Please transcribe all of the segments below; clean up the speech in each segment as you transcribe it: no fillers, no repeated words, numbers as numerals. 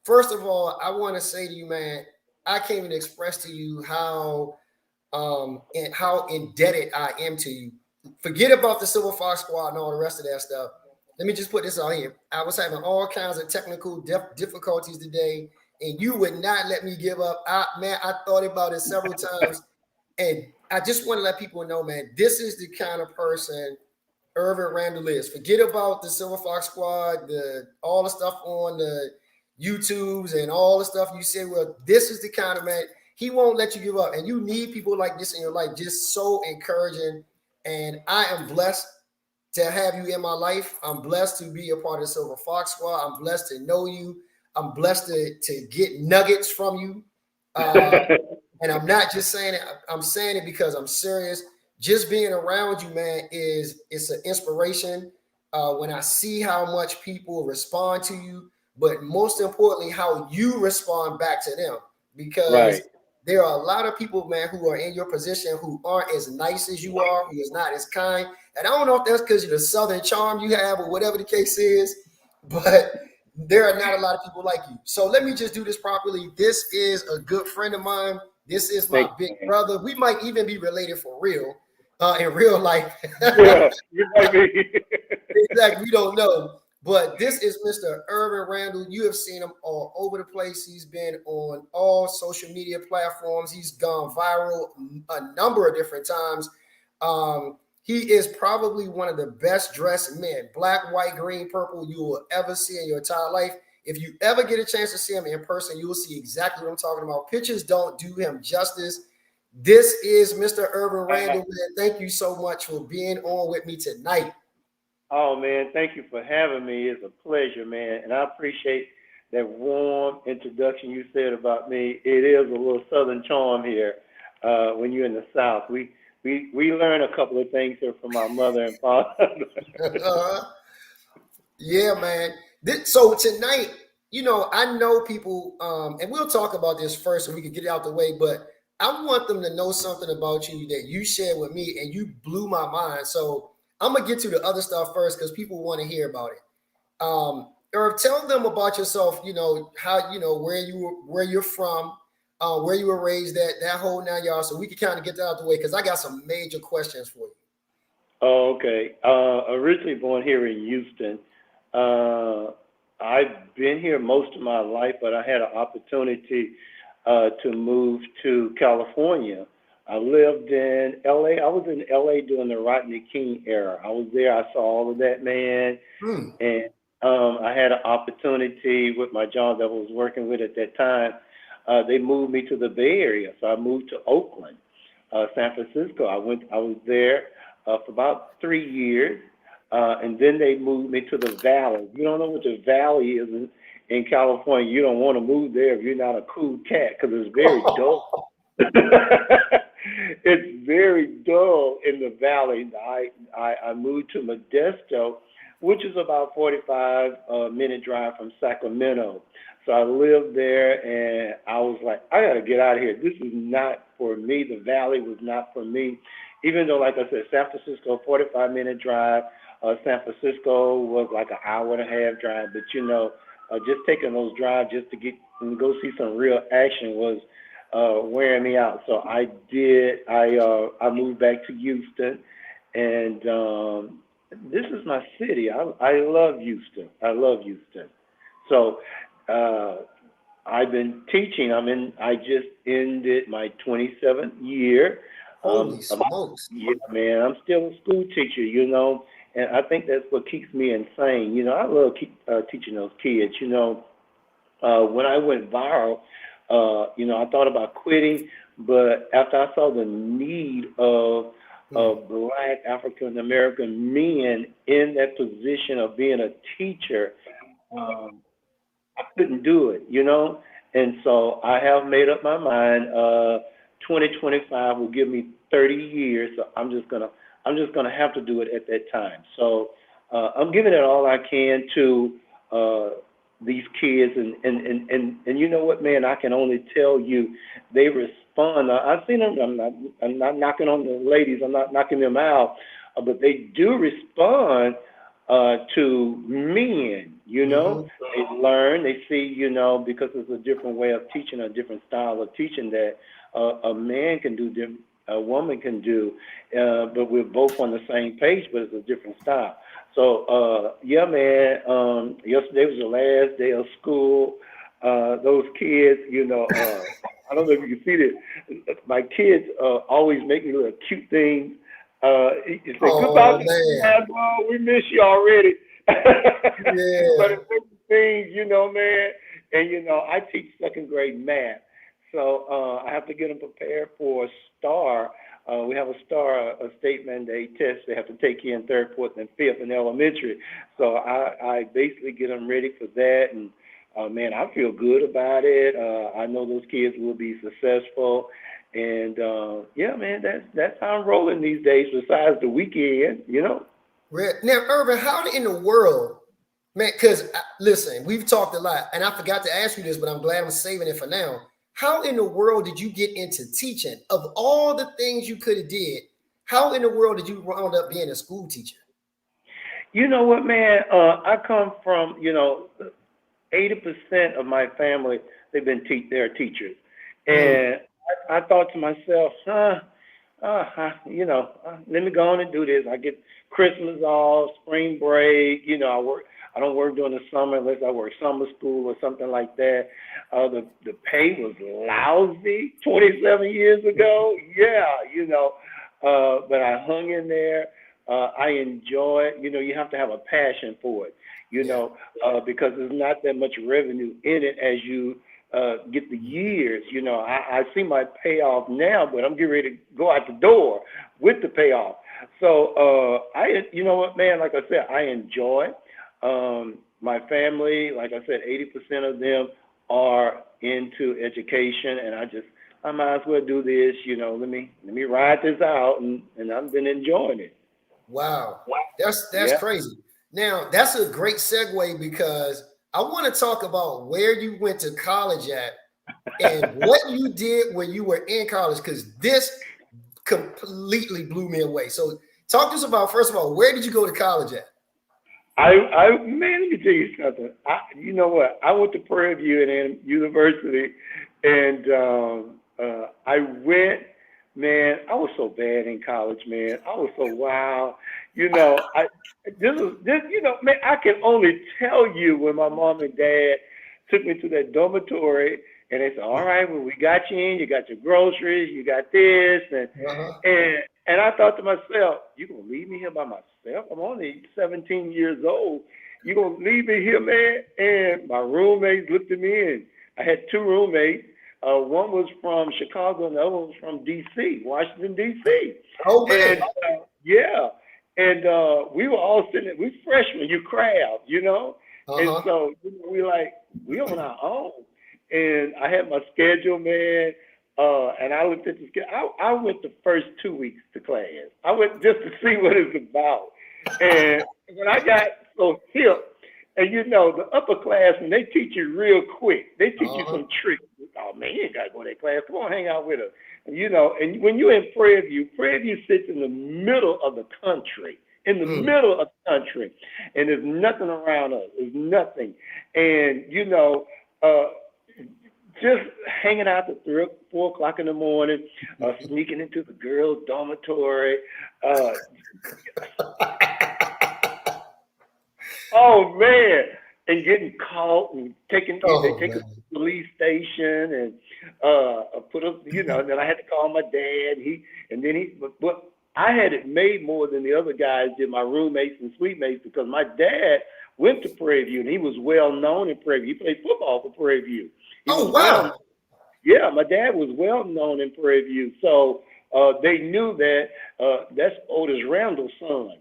first of all, I want to say to you, man, I can't even express to you and how indebted I am to you. Forget about the Silverfox Squad and all the rest of that stuff. Let me just put this out here. I was having all kinds of technical difficulties today, and you would not let me give up. I thought about it several times, and I just want to let people know, man, this is the kind of person Irvin Randle is. Forget about the Silverfox Squad, all the stuff on the YouTubes and all the stuff you said. Well, this is the kind of man, he won't let you give up. And you need people like this in your life, just so encouraging. And I am blessed to have you in my life. I'm blessed to be a part of the Silverfox Squad. I'm blessed to know you. I'm blessed to get nuggets from you. And I'm not just saying it, I'm saying it because I'm serious. Just being around you, man, it's an inspiration. When I see how much people respond to you, but most importantly, how you respond back to them. Because there are a lot of people, man, who are in your position who aren't as nice as you are, who is not as kind. And I don't know if that's because of the Southern charm you have or whatever the case is, but there are not a lot of people like you. So let me just do this properly. This is a good friend of mine. This is my big brother. We might even be related for real, in real life. Yeah, you might be. Exactly. We don't know. But this is Mr. Irvin Randle. You have seen him all over the place. He's been on all social media platforms. He's gone viral a number of different times. He is probably one of the best dressed men, black, white, green, purple, you will ever see in your entire life. If you ever get a chance to see him in person, you will see exactly what I'm talking about. Pictures don't do him justice. This is Mr. Irvin Randle. Man, thank you so much for being on with me tonight. Oh, man, thank you for having me. It's a pleasure, man. And I appreciate that warm introduction you said about me. It is a little Southern charm here when you're in the South. We learn a couple of things here from our mother and father. Yeah, man. So tonight, I know people, and we'll talk about this first so we can get it out the way, but I want them to know something about you that you shared with me and you blew my mind. So I'm going to get to the other stuff first because people want to hear about it. Irv, tell them about yourself, how, where you're from, where you were raised at, that whole 9 yards, so we can kind of get that out the way because I got some major questions for you. Oh, okay. Originally born here in Houston. I've been here most of my life, but I had an opportunity to move to California. I lived in LA. I was in LA during the Rodney King era. I was there. I saw all of that, man. And I had an opportunity with my job that I was working with at that time. They moved me to the Bay Area. So I moved to Oakland, San Francisco. I was there for about 3 years. And then they moved me to the Valley. You don't know what the Valley is in California. You don't want to move there if you're not a cool cat because it's very dull. It's very dull in the Valley. I moved to Modesto, which is about 45-minute drive from Sacramento. So I lived there, and I was like, I got to get out of here. This is not for me. The Valley was not for me. Even though, like I said, San Francisco, 45-minute drive. San Francisco was like an hour and a half drive. But, just taking those drives just to go see some real action was wearing me out. So I did. I moved back to Houston, and this is my city. I love Houston. I love Houston. So I've been teaching. I just ended my 27th year. Holy smokes! Yeah, man. I'm still a school teacher. And I think that's what keeps me insane. I love teaching those kids. When I went viral, I thought about quitting, but after I saw the need of Black African American men in that position of being a teacher, I couldn't do it, And so I have made up my mind. 2025 will give me 30 years, so I'm just gonna have to do it at that time. So I'm giving it all I can to these kids, and you know what, man? I can only tell you, they respond. I've seen them. I'm not knocking on the ladies. I'm not knocking them out, but they do respond to men, you know. They learn, they see, you know, because it's a different way of teaching, a different style of teaching that a man can do, a woman can do, but we're both on the same page, but it's a different style. So, yeah, man, yesterday was the last day of school. Those kids, you know, I don't know if you can see this. My kids always make me little cute things. You say, goodbye, man. We miss you already. But it's things, you know, man. And, you know, I teach second grade math. So I have to get them prepared for a STAR. We have a STAR, a state mandate test they have to take in third, fourth, and fifth in elementary. So I basically get them ready for that. And, man, I feel good about it. I know those kids will be successful. And, yeah, man, that's how I'm rolling these days besides the weekend, you know. Now, Irvin, how in the world, man, because, listen, we've talked a lot, and I forgot to ask you this, but I'm glad I'm saving it for now. How in the world did you get into teaching? Of all the things you could have did, how in the world did you round up being a school teacher? You know what, man? I come from, you know, 80% of my family, they're teachers. And I thought to myself, you know, let me go on and do this. I get Christmas off, spring break, you know, I don't work during the summer unless I work summer school or something like that. The pay was lousy 27 years ago. Yeah, you know, but I hung in there. I enjoy it. You know, you have to have a passion for it, you know, because there's not that much revenue in it as you get the years. You know, I see my payoff now, but I'm getting ready to go out the door with the payoff. So you know what, man, like I said, I enjoy my family. Like I said, 80% of them are into education, and I might as well do this, you know, let me ride this out, and I've been enjoying it. Wow. That's crazy. Now, that's a great segue because I want to talk about where you went to college at and what you did when you were in college, because this completely blew me away. So talk to us about, first of all, where did you go to college at? Man, let me tell you something. You know what? I went to Prairie View and University, and I went. Man, I was so bad in college, man. I was so wild. You know, you know, man, I can only tell you when my mom and dad took me to that dormitory and they said, all right, well, we got you in, you got your groceries, you got this, and I thought to myself, you gonna leave me here by myself? I'm only 17 years old. You gonna leave me here, man? And my roommates looked at me, and I had two roommates. One was from Chicago and the other one was from D.C., Washington, D.C. Oh, man. And, yeah. And we were all sitting there. We freshmen, you crowd, you know? And so you know, we on our own. And I had my schedule, man. And I looked at the schedule. I went the first 2 weeks to class. I went just to see what it's about. And when I got so hip, and you know, the upperclassmen, they teach you real quick. They teach you some tricks. Oh, man, you ain't got to go to that class. Come on, hang out with us. And, you know, and when you're in Prairie View sits in the middle of the country, and there's nothing around us. There's nothing. And, you know, just hanging out at 4 o'clock in the morning, sneaking into the girls' dormitory. Oh, man. And getting caught and taken to the police station and put up, you know, and then I had to call my dad. But I had it made more than the other guys did, my roommates and suite mates, because my dad went to Prairie View and he was well known in Prairie View. He played football for Prairie View. Yeah, my dad was well known in Prairie View. So they knew that that's Otis Randle's son.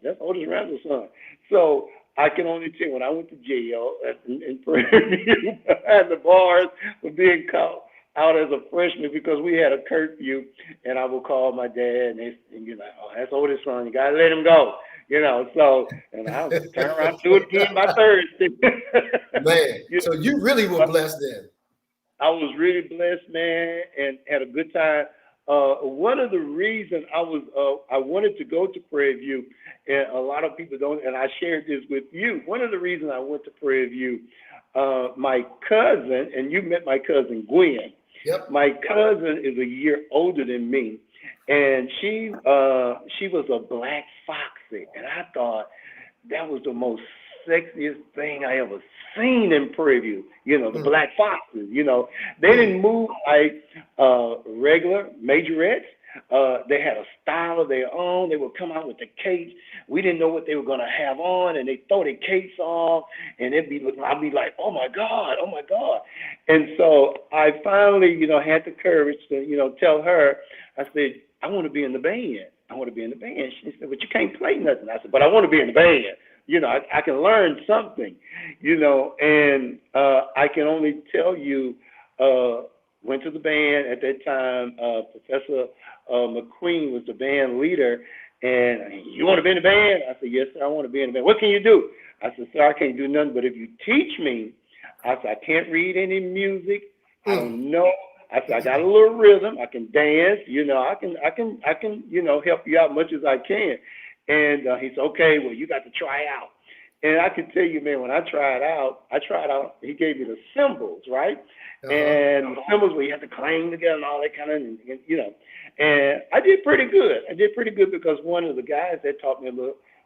So I can only tell you, when I went to jail in Prairie View, and the bars were being caught out as a freshman because we had a curfew, and I would call my dad, and you know, oh, that's Otis' son, you gotta let him go, you know. So, and I would turn around and do it again by Thursday. Man, so you really were blessed then. I was really blessed, man, and had a good time. one of the reasons I wanted to go to Prairie View, and a lot of people don't, and I shared this with you. One of the reasons I went to Prairie View, my cousin, and you met my cousin Gwen. Yep. My cousin is a year older than me, and she was a black foxy, and I thought that was the most sexiest thing I ever seen in Prairie View. You know, the black foxes. You know, they didn't move like regular majorettes. They had a style of their own. They would come out with the capes. We didn't know what they were going to have on, and they throw their capes off, and I'd be like, oh my God. And so I finally, you know, had the courage to, you know, tell her, I said, I want to be in the band. She said, but you can't play nothing. I said, but I want to be in the band. You know, I can learn something, you know, and I can only tell you, went to the band at that time. Professor McQueen was the band leader, and you want to be in the band? I said, yes, sir, I want to be in the band. What can you do? I said, sir, I can't do nothing, but if you teach me, I said, I can't read any music. I don't know. I said, I got a little rhythm. I can dance. You know, I can, you know, help you out much as I can. And he said, okay, well, you got to try out. And I can tell you, man, when I tried out, he gave me the cymbals, right? And the cymbals where you have to clang together and all that kind of, and, you know. And I did pretty good. Because one of the guys that taught me a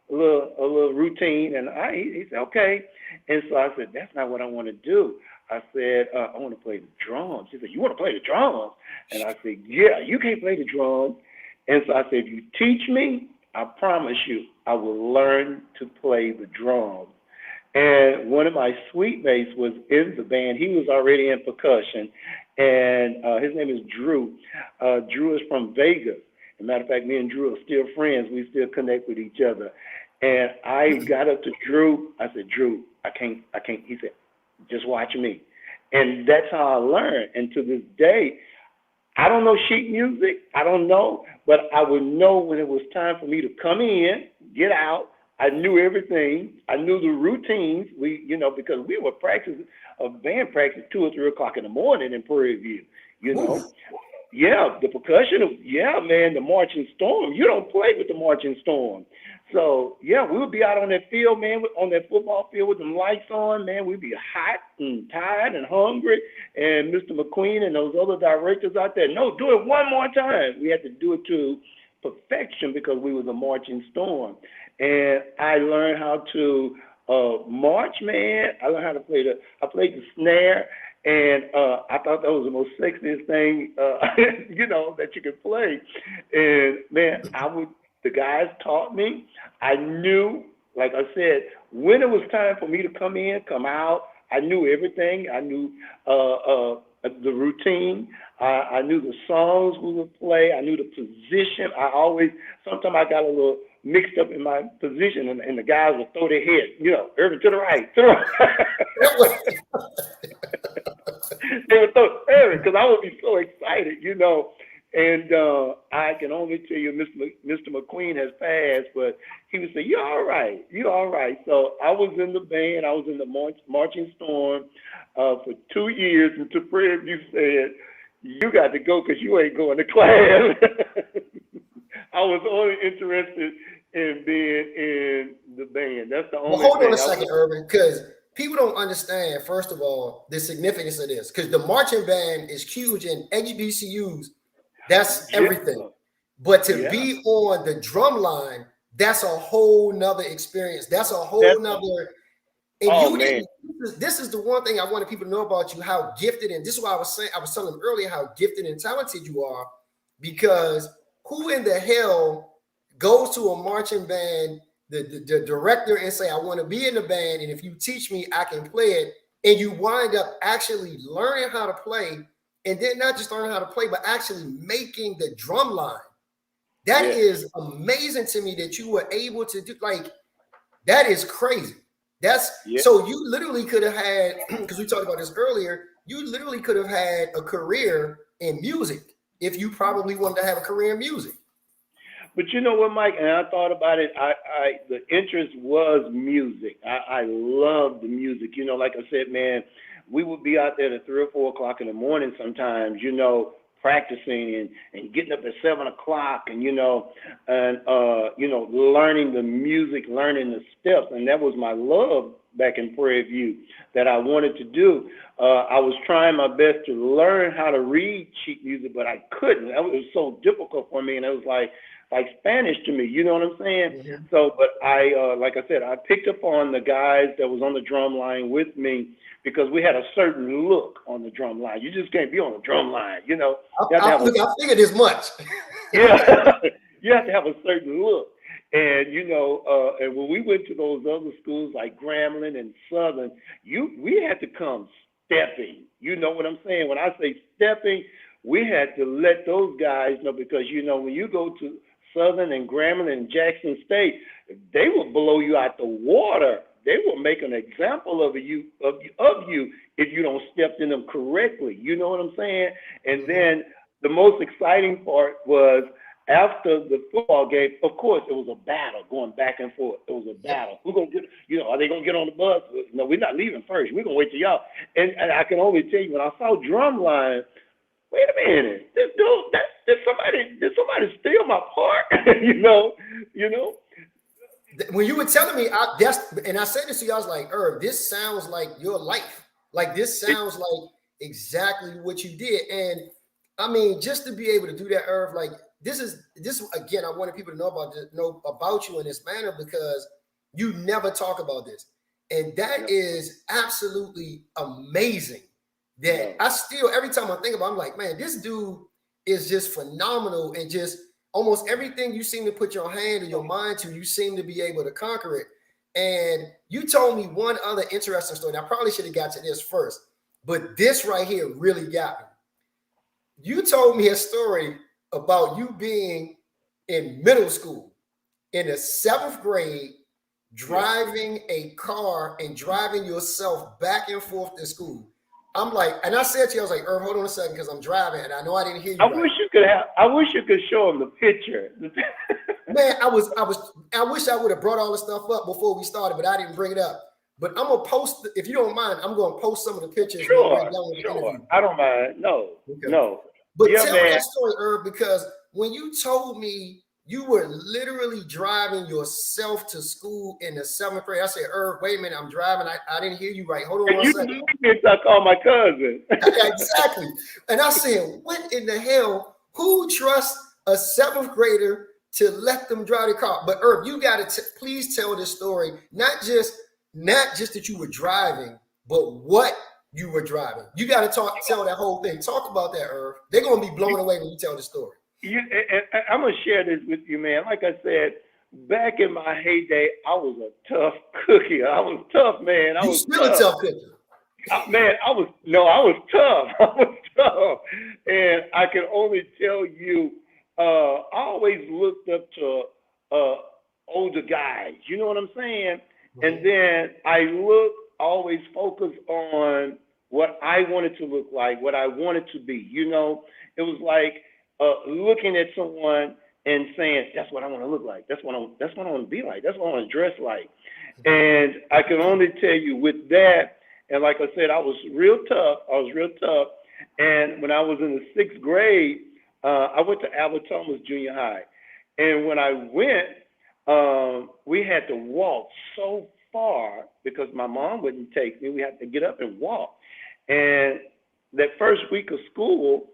little routine, and he said, okay. And so I said, that's not what I want to do. I said, I want to play the drums. He said, you want to play the drums? And I said, yeah, you can't play the drums. And so I said, if you teach me, I promise you, I will learn to play the drums. And one of my suite mates was in the band. He was already in percussion, and his name is Drew. Drew is from Vegas. As a matter of fact, me and Drew are still friends. We still connect with each other. And I got up to Drew. I said, Drew, I can't. He said, just watch me. And that's how I learned. And to this day, I don't know sheet music. I don't know. But I would know when it was time for me to come in, get out. I knew everything. I knew the routines. Because we were practicing band practice 2 or 3 o'clock in the morning in Prairie View. You know, Oof. Yeah, the percussion. Yeah, man, the marching storm. You don't play with the marching storm. So yeah, we would be out on that field, man, on that football field with them lights on, man. We'd be hot and tired and hungry. And Mr. McQueen and those other directors out there, no, do it one more time. We had to do it to perfection because we was a marching storm. And I learned how to march, man. I learned how to play I played the snare, and I thought that was the most sexiest thing, that you could play. And man, the guys taught me. I knew, like I said, when it was time for me to come in, come out, I knew everything. I knew the routine. I knew the songs we would play. I knew the position. Sometimes I got a little mixed up in my position, and the guys would throw their head, Irvin to the right, to the right. They would throw Irvin, because I would be so excited, And I can only tell you, Mr. McQueen has passed, but he would say, "You're all right. You're all right." So I was in the band. I was in the marching storm for 2 years until Fred, you said, "You got to go because you ain't going to class." I was only interested in being in the band. That's the only thing. Well, hold on a second, Irvin, because people don't understand, first of all, the significance of this, because the marching band is huge in HBCUs. That's everything. But to be on the drum line, that's a whole nother experience. That's a whole nother. And this is the one thing I wanted people to know about you, how gifted, and this is why I was telling them earlier how gifted and talented you are, because who in the hell goes to a marching band, the director, and say, I want to be in the band, and if you teach me, I can play it, and you wind up actually learning how to play. And then not just learning how to play, but actually making the drum line. That is amazing to me that you were able to do. That is crazy. So you literally could have had, because we talked about this earlier, you literally could have had a career in music if you probably wanted to have a career in music. But you know what, Mike, and I thought about it, the interest was music. I love the music. Like I said, man, we would be out there at 3 or 4 o'clock in the morning sometimes, practicing and getting up at 7 o'clock and, learning the music, learning the steps. And that was my love back in Prairie View that I wanted to do. I was trying my best to learn how to read sheet music, but I couldn't. It was so difficult for me, and it was like Spanish to me, you know what I'm saying? Mm-hmm. So, but I, like I said, I picked up on the guys that was on the drum line with me because we had a certain look on the drum line. You just can't be on the drum line, you know. I figured as much. Yeah, you have to have a certain look. And, and when we went to those other schools like Grambling and Southern, we had to come stepping. You know what I'm saying? When I say stepping, we had to let those guys know because, when you go to Southern and Grambling and Jackson State, they will blow you out the water. They will make an example of you if you don't step in them correctly. You know what I'm saying? And then the most exciting part was after the football game, of course, it was a battle going back and forth. It was a battle. We're going to get, are they going to get on the bus? No, we're not leaving first. We're going to wait till y'all. And I can only tell you, when I saw Drumline, wait a minute, this dude, did somebody steal my part? you know? When you were telling me, and I said this to you, I was like, Irv, this sounds like your life. Like, this sounds like exactly what you did. And I mean, just to be able to do that, Irv, like, this again, I wanted people to know about you in this manner because you never talk about this. And that is absolutely amazing. That I still, every time I think about it, I'm like, man, this dude is just phenomenal. And just almost everything you seem to put your hand or your mind to, you seem to be able to conquer it. And you told me one other interesting story. And I probably should have got to this first, but this right here really got me. You told me a story about you being in middle school in the 7th grade, driving a car and driving yourself back and forth to school. I'm like, and I said to you, I was like, Irv, hold on a second, because I'm driving and I know I didn't hear you. I wish you could show him the picture. Man, I wish I would have brought all the stuff up before we started, but I didn't bring it up. But I'm gonna post, if you don't mind, I'm gonna post some of the pictures. Sure. I don't mind. No. But tell me that story, Irv, because when you told me you were literally driving yourself to school in the 7th grade, I said, Irv, wait a minute, I'm driving. I didn't hear you right. Hold on one second. I called my cousin. Exactly. And I said, what in the hell? Who trusts a 7th grader to let them drive the car? But Irv, you got to please tell this story, not just that you were driving, but what you were driving. You got to tell that whole thing. Talk about that, Irv. They're going to be blown away when you tell the story. I'm going to share this with you, man. Like I said, back in my heyday, I was a tough cookie. I was tough, man. I was still a tough cookie. I was tough. I was tough. And I can only tell you, I always looked up to older guys. You know what I'm saying? Mm-hmm. And then I always focused on what I wanted to look like, what I wanted to be. It was like looking at someone and saying, that's what I want to look like. That's what I want to be like. That's what I want to dress like. And I can only tell you with that, and like I said, I was real tough. And when I was in the 6th grade, I went to Albert Thomas Junior High. And when I went, we had to walk so far because my mom wouldn't take me. We had to get up and walk. And that first week of school,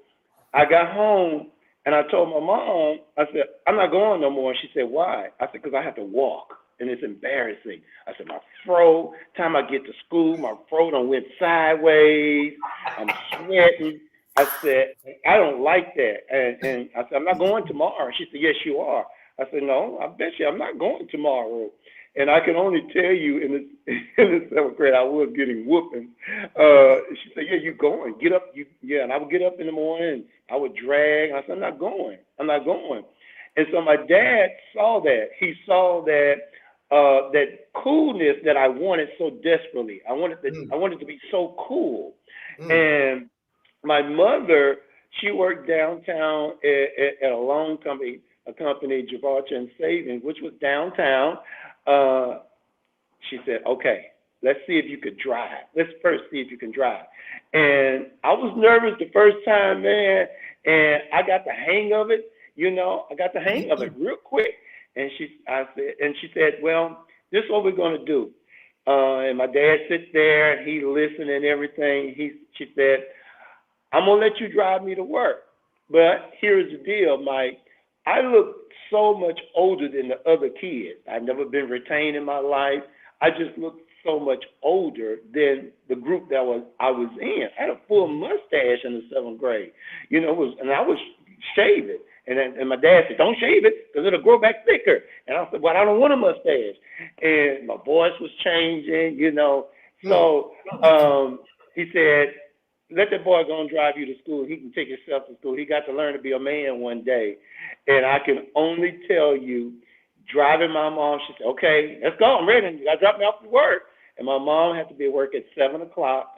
I got home and I told my mom, I said, I'm not going no more. And she said, why? I said, because I have to walk and it's embarrassing. I said, my fro, time I get to school, my fro done went sideways. I'm sweating. I said, I don't like that. And I said, I'm not going tomorrow. She said, yes, you are. I said, no, I bet you I'm not going tomorrow. And I can only tell you in the 7th grade, I was getting whooping. She said, yeah, you going. Get up. And I would get up in the morning. I would drag. I said, I'm not going. And so my dad saw that. He saw that that coolness that I wanted so desperately. I wanted to be so cool. And my mother, she worked downtown at a loan company, Gibraltar and Savings, which was downtown. She said, okay, let's see if you could drive. Let's first see if you can drive. And I was nervous the first time, man. And I got the hang of it, I got the hang of it real quick. And she said, well, this is what we're going to do. And my dad sits there and he listened and everything. She said, I'm going to let you drive me to work. But here's the deal, Mike. I look so much older than the other kids. I've never been retained in my life. I just look so much older than the group that I was in. I had a full mustache in the 7th grade, and I was shaving. And my dad said, don't shave it because it'll grow back thicker. And I said, well, I don't want a mustache. And my voice was changing, So he said, let that boy go and drive you to school. He can take himself to school. He got to learn to be a man one day. And I can only tell you, driving my mom, she said, okay, let's go. I'm ready. You got to drop me off to work. And my mom had to be at work at 7 o'clock.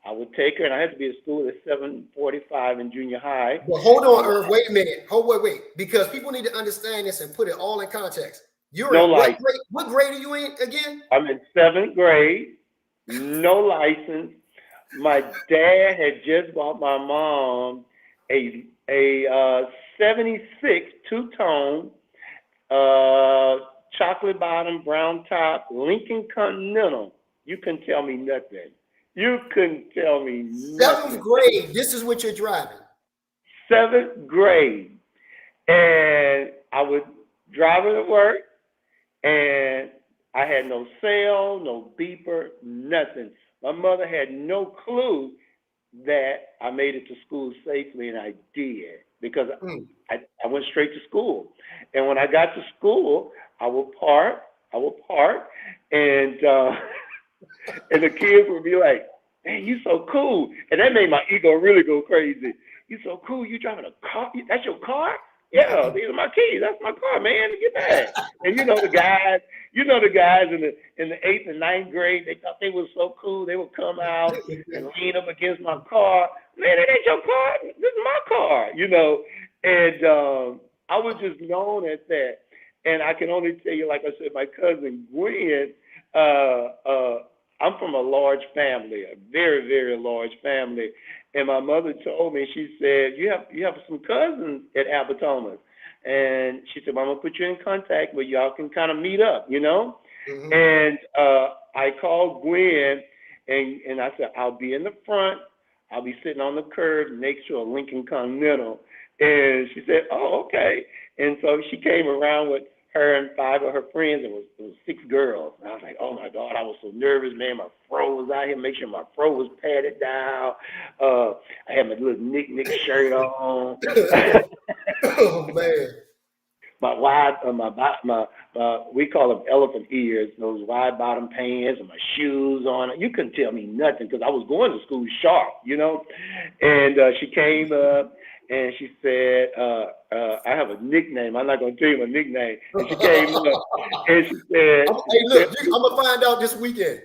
I would take her, and I had to be at school at 7:45 in junior high. Well, hold on, Irv. Wait a minute. Wait. Because people need to understand this and put it all in context. You're in what grade are you in again? I'm in 7th grade. No license. My dad had just bought my mom a 76 two-tone chocolate bottom, brown top, Lincoln Continental. You couldn't tell me nothing. You couldn't tell me nothing. 7th grade. This is what you're driving. 7th grade. And I would drive her to work, and I had no cell, no beeper, nothing. My mother had no clue that I made it to school safely, and I did because I went straight to school. And when I got to school, I would park, and and the kids would be like, man, you so cool. And that made my ego really go crazy. You so cool, you driving a car? That's your car? Yeah, these are my keys. That's my car, man. Get that. And the guys in the 8th and 9th grade, they thought they were so cool. They would come out and lean up against my car. Man, that ain't your car. This is my car, And I was just known at that. And I can only tell you, like I said, my cousin Gwen, I'm from a large family, a very, very large family. And my mother told me, she said, you have some cousins at Albertomas. And she said, well, I'm going to put you in contact where y'all can kind of meet up, Mm-hmm. And I called Gwen, and I said, I'll be in the front. I'll be sitting on the curb next to a Lincoln Continental. And she said, oh, okay. And so she came around with her and 5 of her friends. It was 6 girls. And I was like, oh, my God, I was so nervous, man. My fro was out here. Make sure my fro was padded down. I had my little Nick shirt on. Oh, man. My we call them elephant ears, those wide bottom pants and my shoes on. You couldn't tell me nothing because I was going to school sharp, And she came up. And she said, I have a nickname. I'm not going to tell you my nickname. And she came up and she said, hey, look, I'm going to find out this weekend.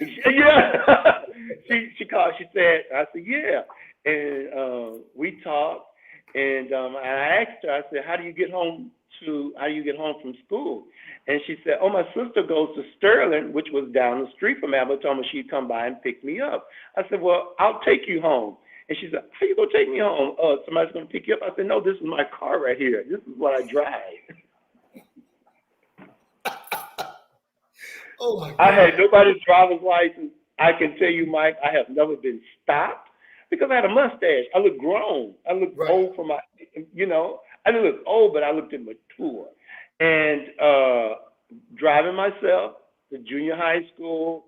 Yeah. She called. She said, I said, yeah. And we talked. And I asked her, I said, how do you get home from school? And she said, oh, my sister goes to Sterling, which was down the street from Albertoma. She'd come by and pick me up. I said, well, I'll take you home. And she said, how you going to take me home? Somebody's going to pick you up. I said, no, this is my car right here. This is what I drive. Oh, my God. I had nobody's driver's license. I can tell you, Mike, I have never been stopped because I had a mustache. I looked grown. I looked old for my, I didn't look old, but I looked mature. And driving myself to junior high school,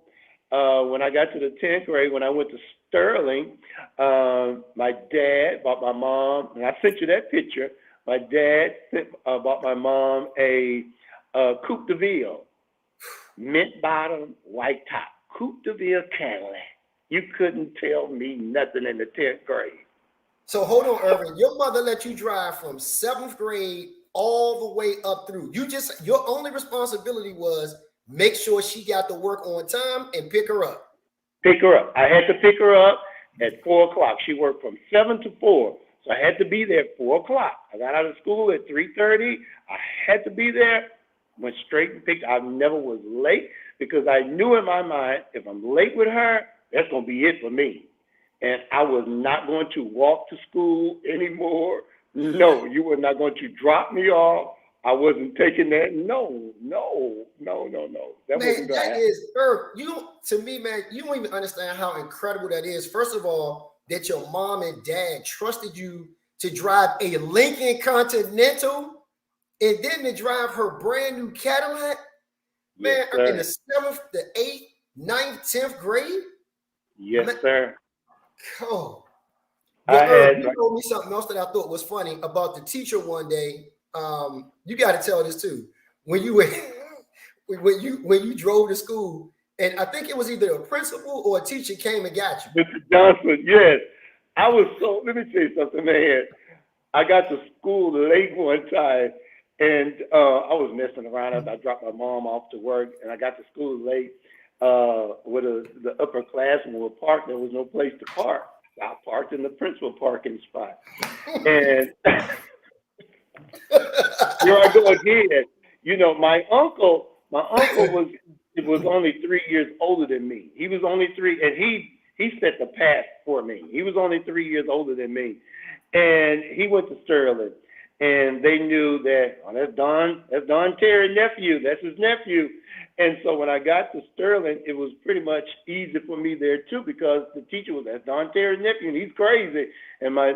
when I got to the 10th grade, when I went to Sterling, my dad bought my mom, and I sent you that picture. My dad bought my mom a Coupe de Ville, mint bottom, white top, Coupe de Ville Cadillac. You couldn't tell me nothing in the 10th grade. So hold on, Irvin. Your mother let you drive from 7th grade all the way up through. Your only responsibility was make sure she got to work on time and pick her up. Pick her up. I had to pick her up at 4 o'clock. She worked from 7 to 4. So I had to be there at 4 o'clock. I got out of school at 3:30. I had to be there. Went straight and picked. I never was late because I knew in my mind, if I'm late with her, that's going to be it for me. and I was not going to walk to school anymore. No, you were not going to drop me off. I wasn't taking that. No, no, no, no, no. That Man, wasn't going to that happen. is, Irv, to me, man, you don't even understand how incredible that is. First of all, that your mom and dad trusted you to drive a Lincoln Continental and then to drive her brand new Cadillac. Yes, Man, I'm in the sir. 7th, the 8th, ninth, 10th grade. Yes, Man, sir. oh. I But Irv, had, you told me something else that I thought was funny about the teacher one day. You got to tell this too. When you were when you drove to school, and I think it was either a principal or a teacher came and got you. Mr. Johnson, yes. I was so, let me tell you something, man. I got to school late one time, and I was messing around after I dropped my mom off to work, and I got to school late with the upperclassmen were parked. There was no place to park. I parked in the principal parking spot. And here I go again. You know, my uncle was only 3 years older than me. He was only three, and he set the path for me. He was only 3 years older than me, and he went to Sterling, and they knew that, oh, that's Don Terry's nephew. That's his nephew. And so when I got to Sterling, it was pretty much easy for me there too, because the teacher was, that's Don Terry's nephew, and he's crazy. And my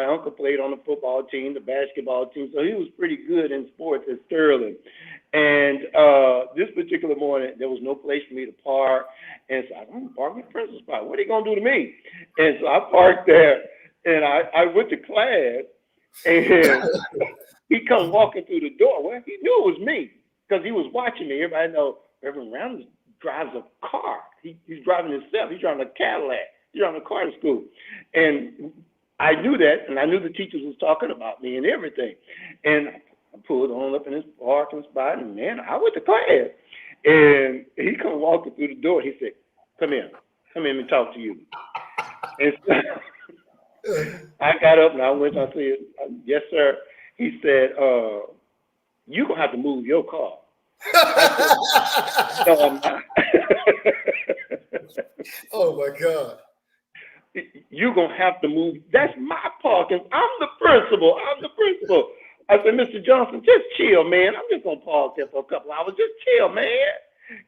uncle played on the football team, the basketball team, so he was pretty good in sports at Sterling. And this particular morning, there was no place for me to park, and so I'm gonna park in the principal spot. What are they gonna do to me? And so I parked there, and I went to class, and he come walking through the door. Well, he knew it was me because he was watching me. Everybody know Irvin Randle drives a car. He's driving himself. He's driving a Cadillac. He's driving a car to school. And I knew that, and I knew the teachers was talking about me and everything. And I pulled on up in his parking spot, and man, I went to class. And he come walking through the door. He said, come in. Come in and talk to you. And so I got up and I went, I said, yes, sir. He said, you're going to have to move your car. I said, no, I'm not. Oh, my God. You're going to have to move. That's my parking. I'm the principal. I said, Mr. Johnson, just chill, man. I'm just going to park there for a couple hours. Just chill, man.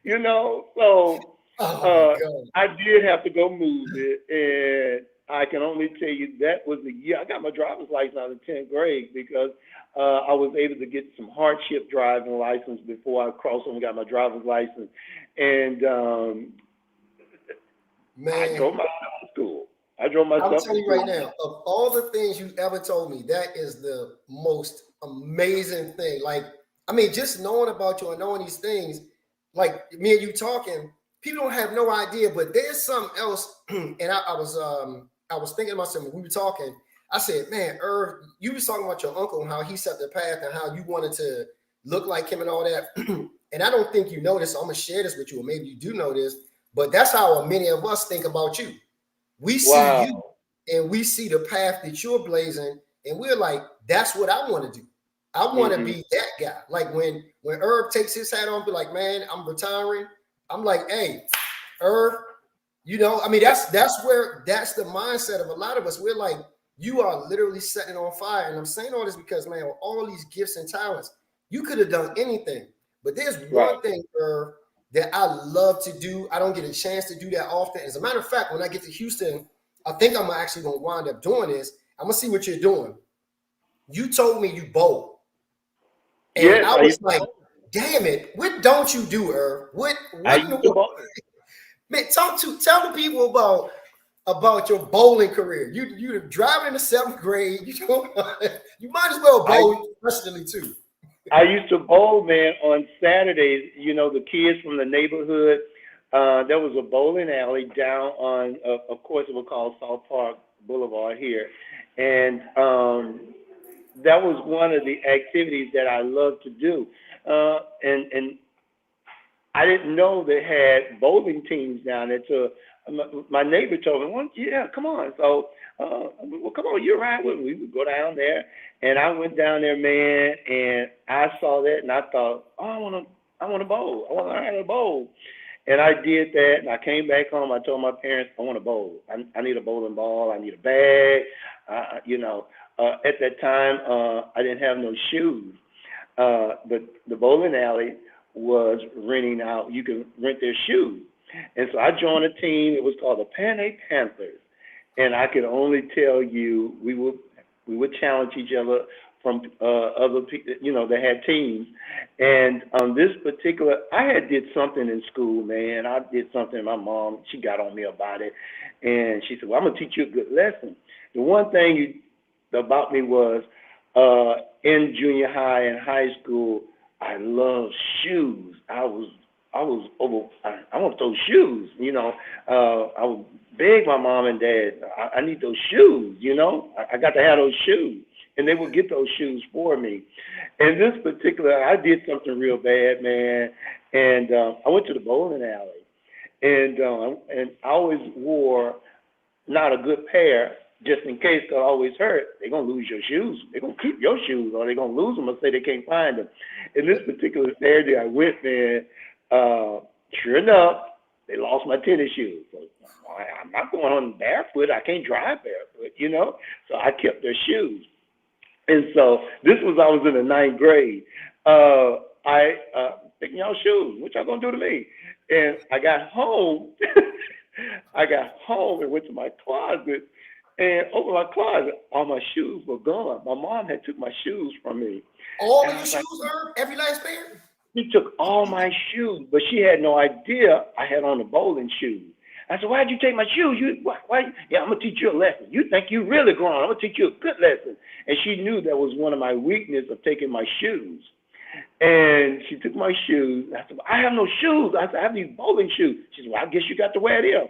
You know, so I did have to go move it. And I can only tell you that was the year. I got my driver's license out of 10th grade because I was able to get some hardship driving license before I crossed over and got my driver's license. And man, I drove myself to school. I'm telling you right now, of all the things you ever told me, that is the most amazing thing. Like, I mean, just knowing about you and knowing these things, like me and you talking, people don't have no idea, but there's something else. And I was thinking about something when we were talking. I said, man, Irv, you was talking about your uncle and how he set the path and how you wanted to look like him and all that. And I don't think you know this. So I'm gonna share this with you, or maybe you do know this, but that's how many of us think about you. We see you and we see the path that you're blazing, and we're like, that's what I want to do. I want to be that guy. Like when Irv takes his hat on, be like, man, I'm retiring. I'm like, hey, Irv, you know, I mean, that's the mindset of a lot of us. We're like, you are literally setting it on fire. And I'm saying all this because, man, with all these gifts and talents, you could have done anything. But there's one thing, Irv, that I love to do. I don't get a chance to do that often. As a matter of fact, when I get to Houston, I think I'm actually going to wind up doing this. I'm going to see what you're doing. You told me you bowl. And yes, I was like, damn it, what don't you do, Irv? What in the world? Man, tell the people about your bowling career. You're driving in the 7th grade. You might as well bowl professionally too. I used to bowl, man, on Saturdays. You know, the kids from the neighborhood. There was a bowling alley down on, of course, it was called South Park Boulevard here, and that was one of the activities that I loved to do. And I didn't know they had bowling teams down there. So my neighbor told me, well, yeah, come on. So, well, come on, you ride with me. We would go down there. And I went down there, man, and I saw that, and I thought, oh, I want to bowl. I want to learn how to bowl. And I did that, and I came back home. I told my parents, I want a bowl. I need a bowling ball. I need a bag. At that time, I didn't have no shoes. But the bowling alley was renting out. You can rent their shoes. And so I joined a team. It was called the Panthers. And I could only tell you, we would challenge each other from other people, that had teams. And on this particular, I had did something in school, man. I did something. My mom, she got on me about it, and she said, "Well, I'm gonna teach you a good lesson." The one thing about me was, in junior high and high school, I loved shoes. I want those shoes. I would beg my mom and dad, I need those shoes. I got to have those shoes. And they would get those shoes for me. And this particular, I did something real bad, man. And I went to the bowling alley, and I always wore not a good pair, just in case, because I always heard they're gonna lose your shoes. They're gonna keep your shoes, or they're gonna lose them, or say they can't find them. In this particular Saturday, I went there. Sure enough, they lost my tennis shoes. So I'm not going on barefoot. I can't drive barefoot, So I kept their shoes. And so I was in the 9th grade. I picking y'all shoes. What y'all gonna do to me? And I got home. And went to my closet. And over my closet, all my shoes were gone. My mom had took my shoes from me. All of your shoes, every last pair? She took all my shoes, but she had no idea I had on the bowling shoes. I said, "Why'd you take my shoes? Why? Yeah, I'm going to teach you a lesson. You think you really grown. I'm going to teach you a good lesson." And she knew that was one of my weaknesses, of taking my shoes. And she took my shoes. I said, "I have no shoes." I said, "I have these bowling shoes." She said, "Well, I guess you got to wear them."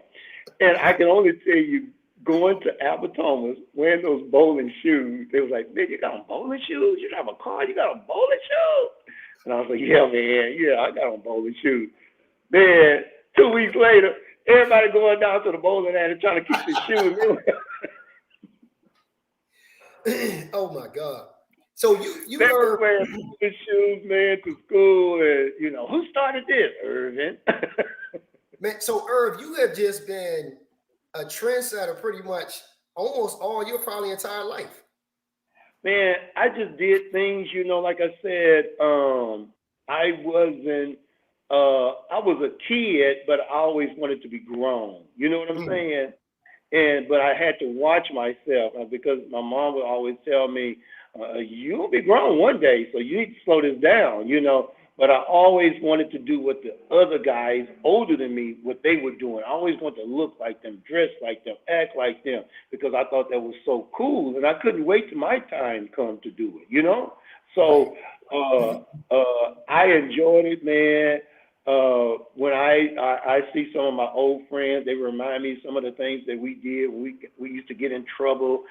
And I can only tell you, going to Albert Thomas, wearing those bowling shoes, they was like, "Man, you got on bowling shoes? You drive a car, you got on bowling shoes?" And I was like, "Yeah, man, yeah, I got on bowling shoes." Then 2 weeks later, everybody going down to the bowling alley trying to keep their shoes. Oh my God! So you they were wearing bowling shoes, man, to school, and who started this, Irvin? man. So Irv, you have just been a trendsetter pretty much almost all your probably entire life. Man, I just did things, like I said, I was a kid, but I always wanted to be grown. You know what I'm saying? But I had to watch myself because my mom would always tell me, "You'll be grown one day, so you need to slow this down," But I always wanted to do what the other guys older than me, what they were doing. I always wanted to look like them, dress like them, act like them, because I thought that was so cool, and I couldn't wait till my time come to do it, So I enjoyed it, man. When I see some of my old friends, they remind me of some of the things that we did. We used to get in trouble,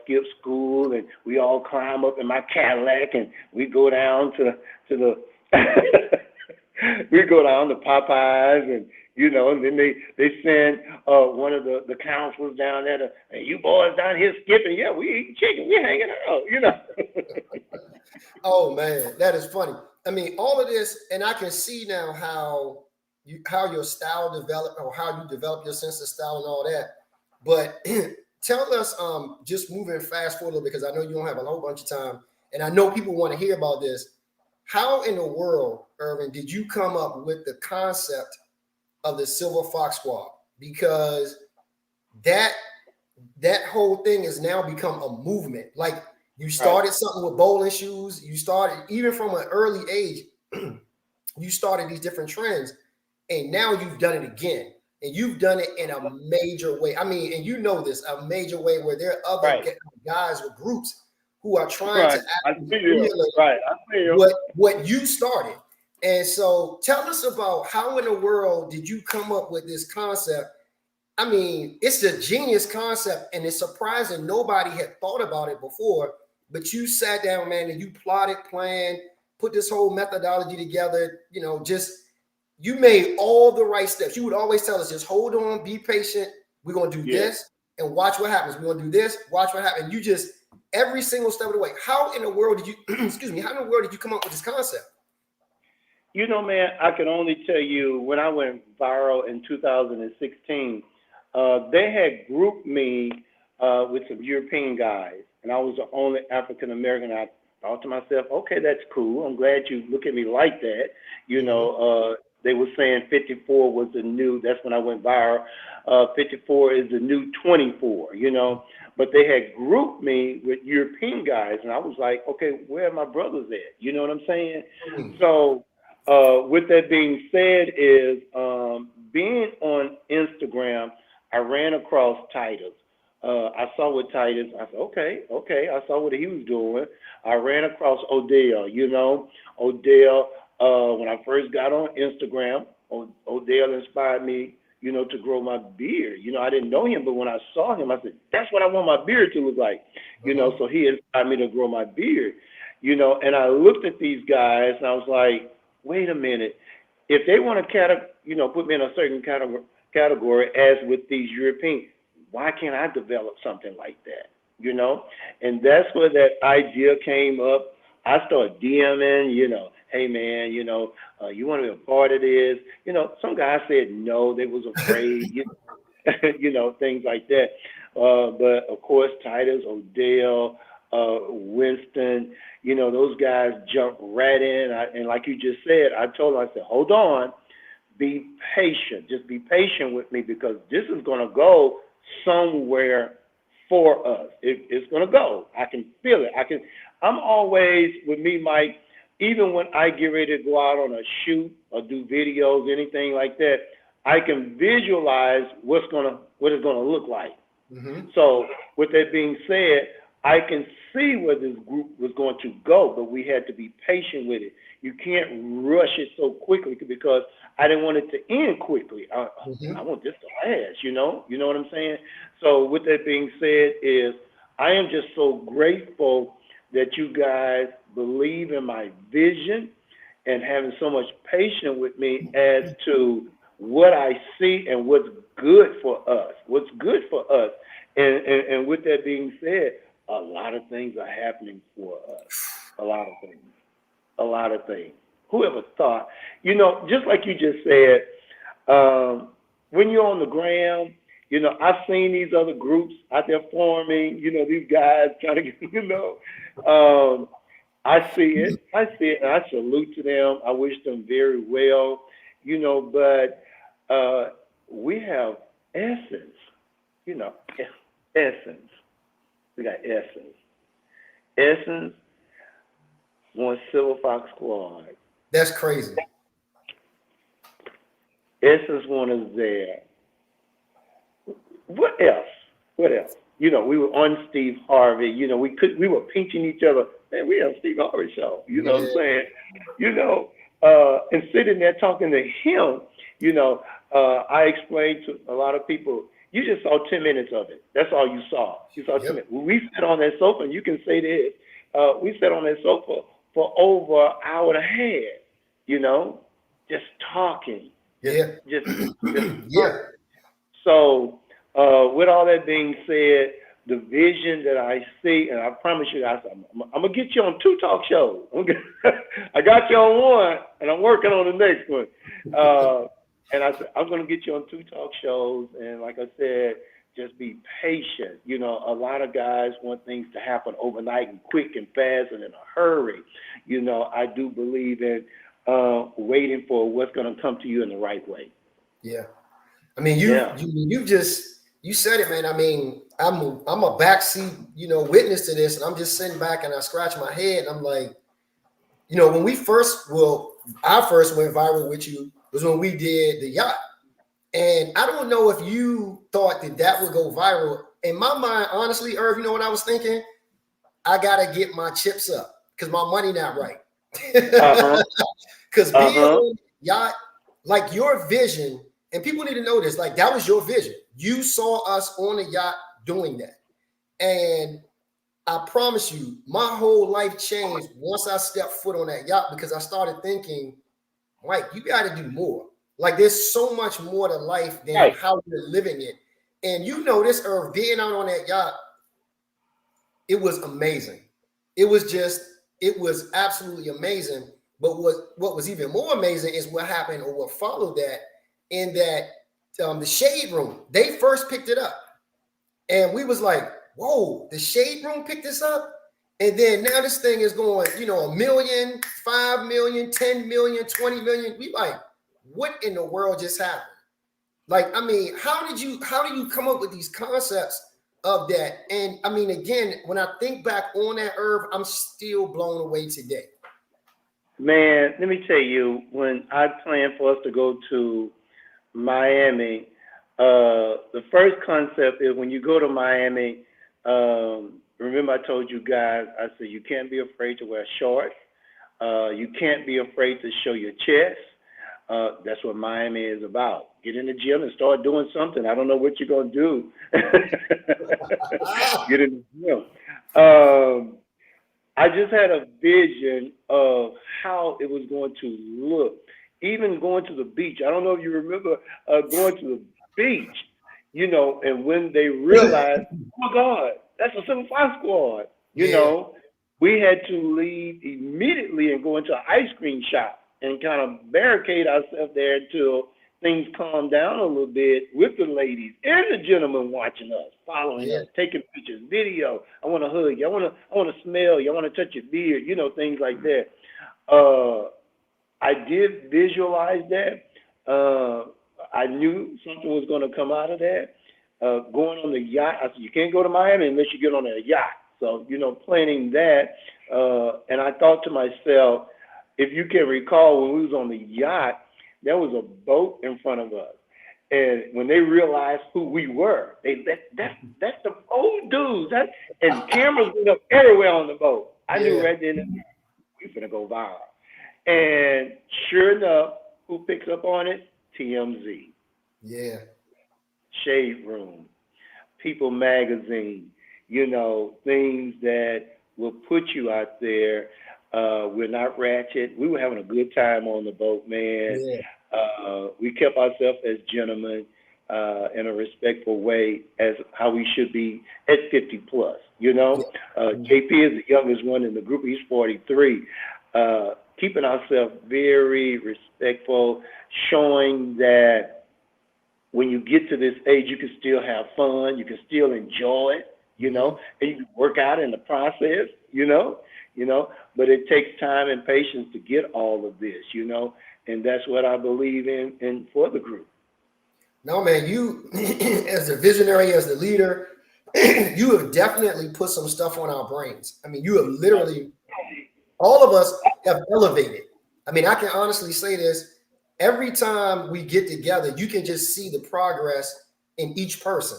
skip school, and we all climb up in my Cadillac, and we go down to the we go down to Popeyes, and and then they send one of the counselors down there to, "Hey, you boys down here skipping? Yeah, we eating chicken, we hanging out, Oh man, that is funny. I mean, all of this, and I can see now how your style developed, or how you develop your sense of style and all that. But tell us, just moving fast forward a little, because I know you don't have a whole bunch of time, and I know people want to hear about this. How in the world, Irvin, did you come up with the concept of the Silverfox Squad? Because that whole thing has now become a movement. Like, you started something with bowling shoes. You started even from an early age. You started these different trends, and now you've done it again, and you've done it in a major way. I mean, and this, a major way where there are other guys or groups who are trying to emulate what you started. And so tell us about how in the world did you come up with this concept? I mean, it's a genius concept, and it's surprising nobody had thought about it before, but you sat down, man, and you plotted, planned, put this whole methodology together, you made all the right steps. You would always tell us, just hold on, be patient. We're going to do this and watch what happens. We're going to do this, watch what happens. You just, every single step of the way. How in the world did you, how in the world did you come up with this concept? You know, man, I can only tell you when I went viral in 2016, they had grouped me with some European guys, and I was the only African American. I thought to myself, okay, that's cool. I'm glad you look at me like that. You Mhm. know, they were saying 54 was the new, that's when I went viral. 54 is the new 24, you know. But they had grouped me with European guys, and I was like, okay, where are my brothers at? You know what I'm saying? Mhm. So, with that being said, is being on Instagram, I ran across Titus. I saw what Titus. I said, okay, okay. I saw what he was doing. I ran across Odell. You know, Odell. When I first got on Instagram, Odell inspired me. You know, to grow my beard. You know, I didn't know him, but when I saw him, I said, that's what I want my beard to look like. You know, Mhm. so he inspired me to grow my beard. You know, and I looked at these guys and I was like, wait a minute. If they want to put me in a certain category as with these Europeans, why can't I develop something like that? You know, and that's where that idea came up. I started DMing, you know, hey man, you know, you want to be a part of this? You know, some guys said no, they was afraid, you know, things like that. But of course, Titus, Odell, Winston, you know, those guys jumped right in. And like you just said, I told them, I said, hold on, be patient. Just be patient with me because this is going to go somewhere for us. It's going to go. I can feel it. I'm always, with me, Mike, even when I get ready to go out on a shoot or do videos, anything like that, I can visualize what it's gonna look like. Mhm. So with that being said, I can see where this group was going to go, but we had to be patient with it. You can't rush it so quickly because I didn't want it to end quickly. I Mhm. want this to last, you know? You know what I'm saying? So with that being said is I am just so grateful that you guys believe in my vision and having so much patience with me as to what I see and what's good for us. What's good for us. And with that being said, a lot of things are happening for us. A lot of things. A lot of things. Whoever thought? You know, just like you just said, when you're on the ground, you know, I've seen these other groups out there forming, you know, these guys trying to get, I see it. I see it, and I salute to them. I wish them very well, you know, but we have essence, you know, essence. We got essence. Essence wants Silverfox Squad. That's crazy. Essence want us there. What else? What else? You know, we were on Steve Harvey. You know, we were pinching each other. Man, we have Steve Harvey show. You know what I'm Yeah. saying? You know, and sitting there talking to him. You know, I explained to a lot of people. You just saw 10 minutes of it. That's all you saw. You saw 10 Yep. minutes. We sat on that sofa, and you can say this. We sat on that sofa for over an hour and a half. You know, just talking, just Yeah. just just Yeah. talking. So, with all that being said, the vision that I see, and I promise you guys, I'm gonna get you on two talk shows. I got you on one, and I'm working on the next one. And I said I'm gonna get you on two talk shows, and like I said, just be patient. You know, a lot of guys want things to happen overnight and quick and fast and in a hurry. You know, I do believe in waiting for what's gonna come to you in the right way. Yeah. I mean, Yeah. you said it, man. I mean, I'm a backseat, witness to this, and I'm just sitting back and I scratch my head and I'm like, when I first went viral with you was when we did the yacht. And I don't know if you thought that would go viral. In my mind, honestly, Irv, you know what I was thinking? I gotta get my chips up because my money not right. Uh huh. Because Uh being huh. on yacht, like your vision, and people need to know this, like that was your vision. You saw us on a yacht doing that. And I promise you, my whole life changed once I stepped foot on that yacht because I started thinking, Mike, you got to do more. Like there's so much more to life than Right. how you're living it. And you know this, Irv, being out on that yacht, it was amazing. It was absolutely amazing. But what was even more amazing is what happened or what followed that, in that the Shade Room, they first picked it up. And we was like, whoa, the Shade Room picked this up? And then now this thing is going, 1 million, 5 million, 10 million, 20 million. We like, what in the world just happened? Like, I mean, how do you come up with these concepts of that? And I mean, again, when I think back on that, Irv, I'm still blown away today. Man, let me tell you, when I planned for us to go to Miami, the first concept is when you go to Miami, remember I told you guys, I said you can't be afraid to wear shorts. You can't be afraid to show your chest. That's what Miami is about. Get in the gym and start doing something. I don't know what you're going to do. Get in the gym. I just had a vision of how it was going to look. Even going to the beach. I don't know if you remember going to the beach, and when they realized, oh my God, that's a Silverfox Squad. You know, we had to leave immediately and go into an ice cream shop and kind of barricade ourselves there until things calmed down a little bit with the ladies and the gentlemen watching us, following us, taking pictures, video. I want to hug you. I want to smell you. I want to touch your beard. Things like that. I did visualize that. I knew something was going to come out of that. Going on the yacht, I said, you can't go to Miami unless you get on a yacht. So, planning that. And I thought to myself, if you can recall, when we was on the yacht, there was a boat in front of us. And when they realized who we were, that's the old dudes. And cameras went up everywhere on the boat. I knew right then we finna go viral. And sure enough, who picks up on it? TMZ. Yeah. Shade Room, People Magazine, things that will put you out there. We're not ratchet. We were having a good time on the boat, man. Yeah. We kept ourselves as gentlemen in a respectful way, as how we should be at 50 plus, JP is the youngest one in the group. He's 43. Keeping ourselves very respectful, showing that when you get to this age, you can still have fun, you can still enjoy it, and you can work out in the process, but it takes time and patience to get all of this, and that's what I believe in for the group. No, man, you, as the visionary, as the leader, you have definitely put some stuff on our brains. I mean, you have literally, all of us have elevated. I mean, I can honestly say this. Every time we get together, you can just see the progress in each person.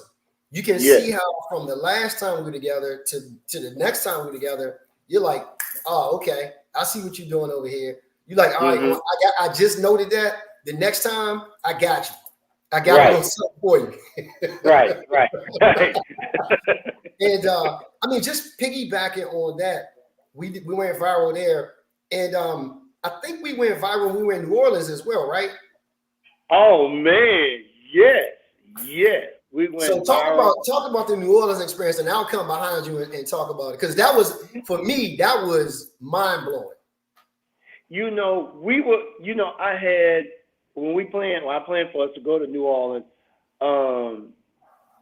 You can see how from the last time we were together to the next time we're together, you're like, oh, okay, I see what you're doing over here. You're like, all right, I just noted that. The next time, I got you. I got a little something for you. Right. And I mean, just piggybacking on that, we went viral there, and I think we went viral when we were in New Orleans as well, right? Oh man, yes. We went. So talk about the New Orleans experience, and I'll come behind you and talk about it, because that was, for me, that was mind blowing. We were. I had I planned for us to go to New Orleans.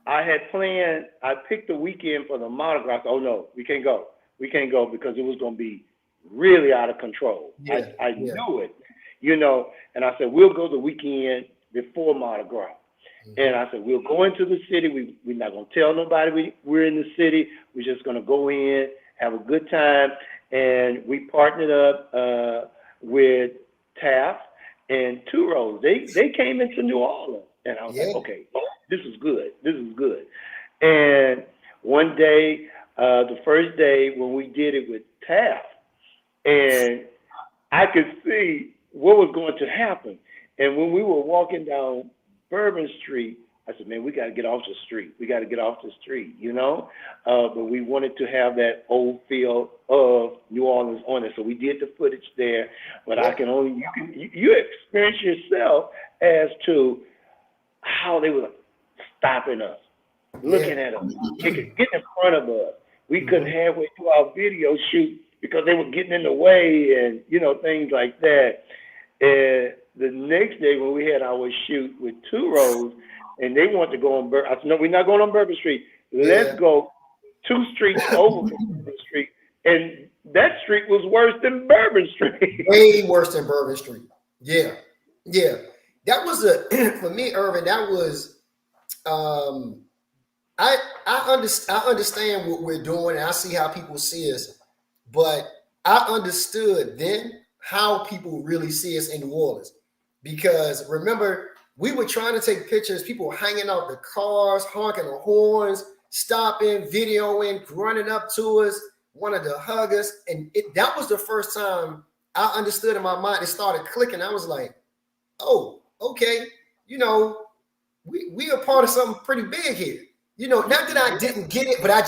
I picked the weekend for the Mardi Gras. Oh no, we can't go because it was going to be really out of control. I knew it, and I said, we'll go the weekend before Mardi Gras. And I said, we'll go into the city. We're not going to tell nobody we're in the city. We're just going to go in, have a good time. And we partnered up with Taft and Two Rose. They came into New Orleans. And I was like, okay, this is good. And one day, the first day when we did it with Taft, and I could see what was going to happen. And when we were walking down Bourbon Street, I said, man, we got to get off the street. But we wanted to have that old feel of New Orleans on it. So we did the footage there. But you experience yourself as to how they were stopping us, looking at us, getting in front of us. We couldn't halfway through our video shoot because they were getting in the way and, you know, things like that. And the next day when we had our shoot with Two Roads and they wanted to go on I said, no, we're not going on Bourbon Street. Let's go 2 streets over from Bourbon Street. And that street was worse than Bourbon Street. Way worse than Bourbon Street. Yeah. Yeah. That was for me, Irvin, that was I understand what we're doing and I see how people see us, but I understood then how people really see us in New Orleans. Because remember, we were trying to take pictures, people were hanging out the cars, honking the horns, stopping, videoing, running up to us, wanted to hug us. And that was the first time I understood in my mind. It started clicking. I was like, oh, okay, you know, we are part of something pretty big here. You know, not that I didn't get it, but I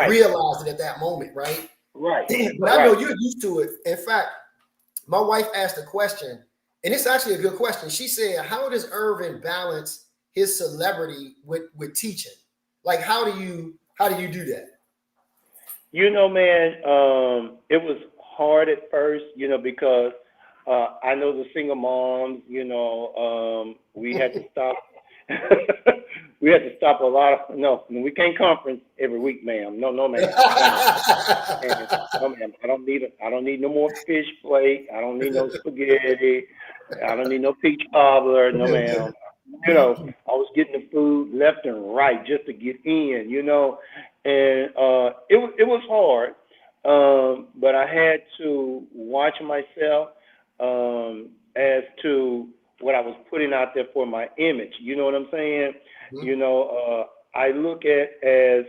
realized it at that moment, right? Right. But I know you're used to it. In fact, my wife asked a question, and it's actually a good question. She said, how does Irvin balance his celebrity with teaching? Like, how do you do that? You know, man, it was hard at first, you know, because I know the single moms, you know, we had to stop. We had to stop a lot of, we can't conference every week, ma'am. No, ma'am. And, no, ma'am. I don't need no more fish plate. I don't need no spaghetti. I don't need no peach cobbler. No, ma'am. You know, I was getting the food left and right just to get in, you know, and it was hard, but I had to watch myself as to what I was putting out there for my image. You know what I'm saying? Mm-hmm. You know, I look at as,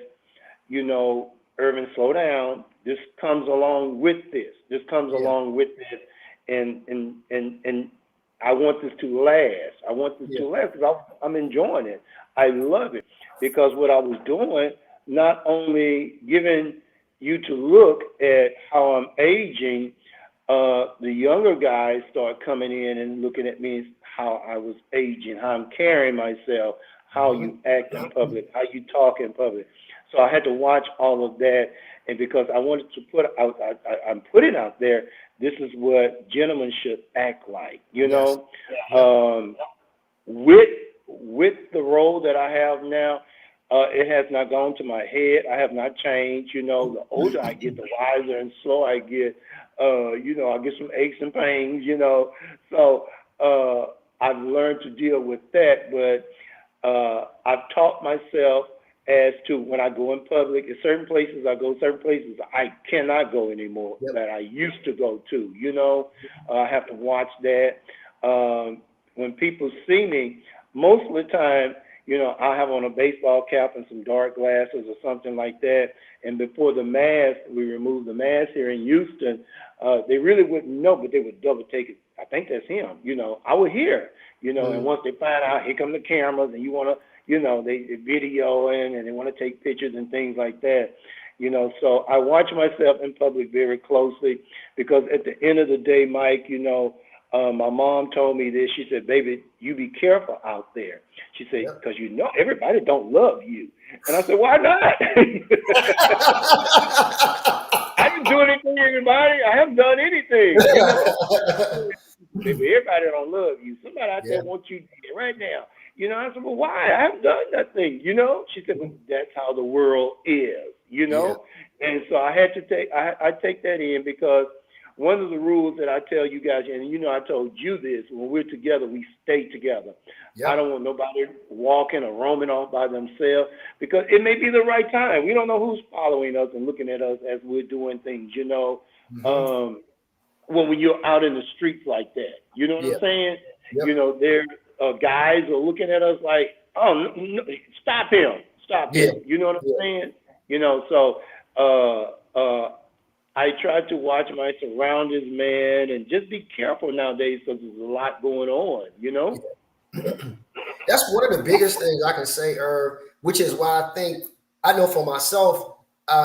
you know, Irvin, slow down. This comes along with this. This comes along with this, and I want this to last. I want this to last because I'm enjoying it. I love it because what I was doing, not only giving you to look at how I'm aging, the younger guys start coming in and looking at me how I was aging, how I'm carrying myself, how you act in public, how you talk in public. So I had to watch all of that, and because I wanted to put out, I'm putting out there, this is what gentlemen should act like, you know. With the role that I have now, it has not gone to my head. I have not changed. You know, the older I get, the wiser and slower I get. You know, I get some aches and pains, you know. So I've learned to deal with that. But I've taught myself as to when I go in public, in certain places I go, certain places I cannot go anymore that I used to go to, you know. I have to watch that. When people see me, most of the time, you know, I'll have on a baseball cap and some dark glasses or something like that. And before the mask, we removed the mask here in Houston, they really wouldn't know, but they would double take it. I think that's him, you know. I would hear, you know, and once they find out, here come the cameras and you want to, you know, they videoing and they want to take pictures and things like that, you know. So I watch myself in public very closely because at the end of the day, Mike, you know, my mom told me this. She said, baby, you be careful out there. She said, because you know everybody don't love you. And I said, why not? I didn't do anything to anybody. I haven't done anything. You know? Baby, everybody don't love you. Somebody out there wants you dead right now. You know, I said, well, why? I haven't done nothing, you know? She said, well, that's how the world is, you know? And so I had to take that in because one of the rules that I tell you guys, and you know I told you this, when we're together, we stay together. I don't want nobody walking or roaming off by themselves because it may be the right time. We don't know who's following us and looking at us as we're doing things, you know, when you're out in the streets like that. You know what I'm saying? You know, there guys are looking at us like, oh, no, stop him. You know what I'm saying? You know, so I try to watch my surroundings, man, and just be careful nowadays because there's a lot going on, you know? That's one of the biggest things I can say, Irv, which is why I know for myself,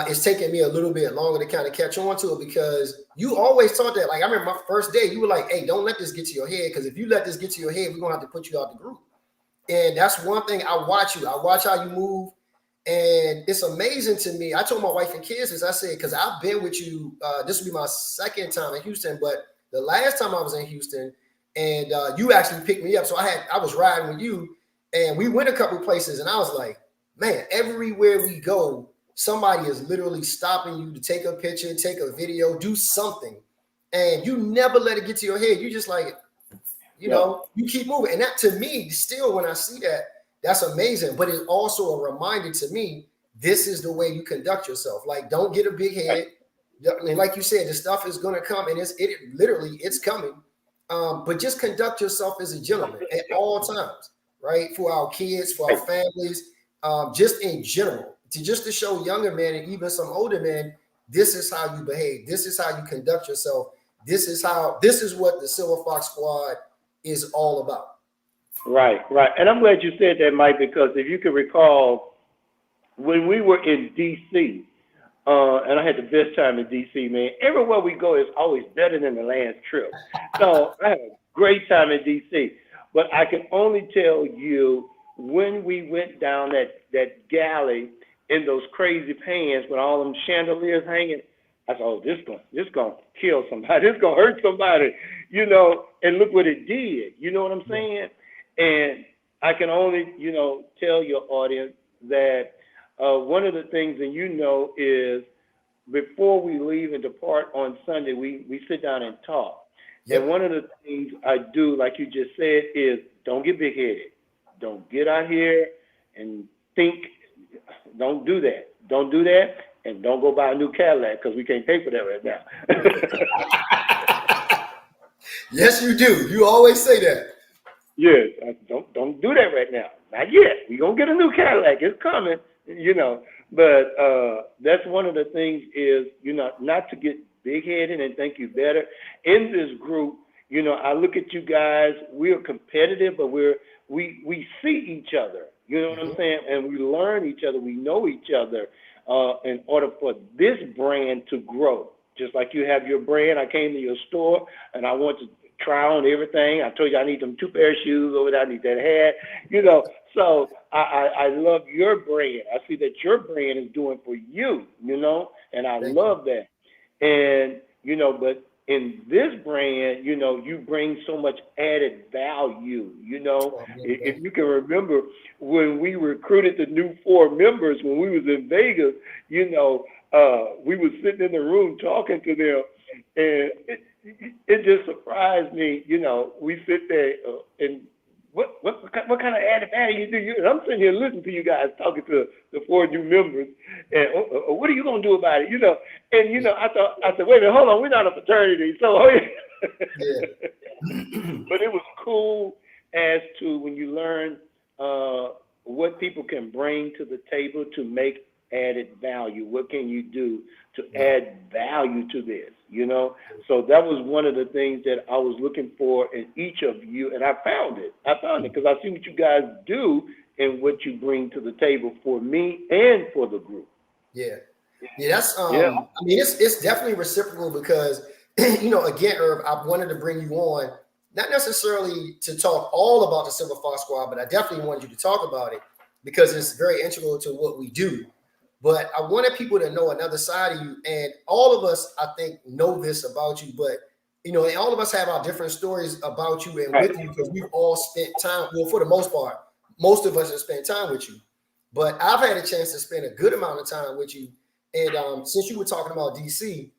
it's taking me a little bit longer to kind of catch on to it because you always taught that. Like, I remember my first day, you were like, hey, don't let this get to your head because if you let this get to your head, we're going to have to put you out the group. And that's one thing I watch you. I watch how you move. And it's amazing to me. I told my wife and kids this. I said, because I've been with you. This will be my second time in Houston, but the last time I was in Houston, and you actually picked me up. So I was riding with you, and we went a couple places, and I was like, man, everywhere we go, somebody is literally stopping you to take a picture, take a video, do something, and you never let it get to your head. You just like, you know, you keep moving. And that, to me, still, when I see that, that's amazing. But it's also a reminder to me, this is the way you conduct yourself. Like, don't get a big head. And like you said, the stuff is going to come, and it's coming. But just conduct yourself as a gentleman at all times, right? For our kids, for our families, just in general, to show younger men and even some older men, this is how you behave. This is how you conduct yourself. This is what the Silverfox Squad is all about. Right. And I'm glad you said that, Mike, because if you can recall, when we were in D.C., and I had the best time in D.C., man, everywhere we go is always better than the last trip. So I had a great time in D.C., but I can only tell you when we went down that galley in those crazy pants with all them chandeliers hanging, I thought, oh, this gonna kill somebody. This gonna hurt somebody, you know, and look what it did. You know what I'm saying? And I can only, you know, tell your audience that one of the things, and you know, is before we leave and depart on Sunday, we sit down and talk. Yep. And one of the things I do, like you just said, is don't get big-headed. Don't get out here and think. Don't do that. Don't do that. And don't go buy a new Cadillac, because we can't pay for that right now. Yes, you do. You always say that. Yes, don't do that right now. Not yet. We're going to get a new Cadillac. It's coming, you know. But that's one of the things is, you know, not to get big-headed and think you're better. In this group, you know, I look at you guys. We're competitive, but we see each other. You know what I'm saying? And we learn each other. We know each other in order for this brand to grow. Just like you have your brand. I came to your store, and I want to try on everything. I told you I need them 2 pair of shoes over there. I need that hat, you know. So I love your brand. I see that your brand is doing for you, you know, and I love that. And, you know, but in this brand, you know, you bring so much added value, you know. If you can remember when we recruited the new 4 members when we was in Vegas, you know, we was sitting in the room talking to them, and it just surprised me, you know. We sit there and what kind of added value do you? And I'm sitting here listening to you guys talking to the 4 new members, and what are you gonna do about it, you know? And you know, I said, wait a minute, hold on, we're not a fraternity, so but it was cool as to when you learn what people can bring to the table to make added value. What can you do to add value to this, you know? So that was one of the things that I was looking for in each of you, and I found it because I see what you guys do and what you bring to the table for me and for the group. Yeah, that's I mean, it's definitely reciprocal because you know, again, Irv, I wanted to bring you on, not necessarily to talk all about the Silverfox Squad, but I definitely wanted you to talk about it because it's very integral to what we do. But I wanted people to know another side of you. And all of us, I think, know this about you. But, you know, and all of us have our different stories about you and with you because we've all spent time. Well, for the most part, most of us have spent time with you. But I've had a chance to spend a good amount of time with you. And since you were talking about DC,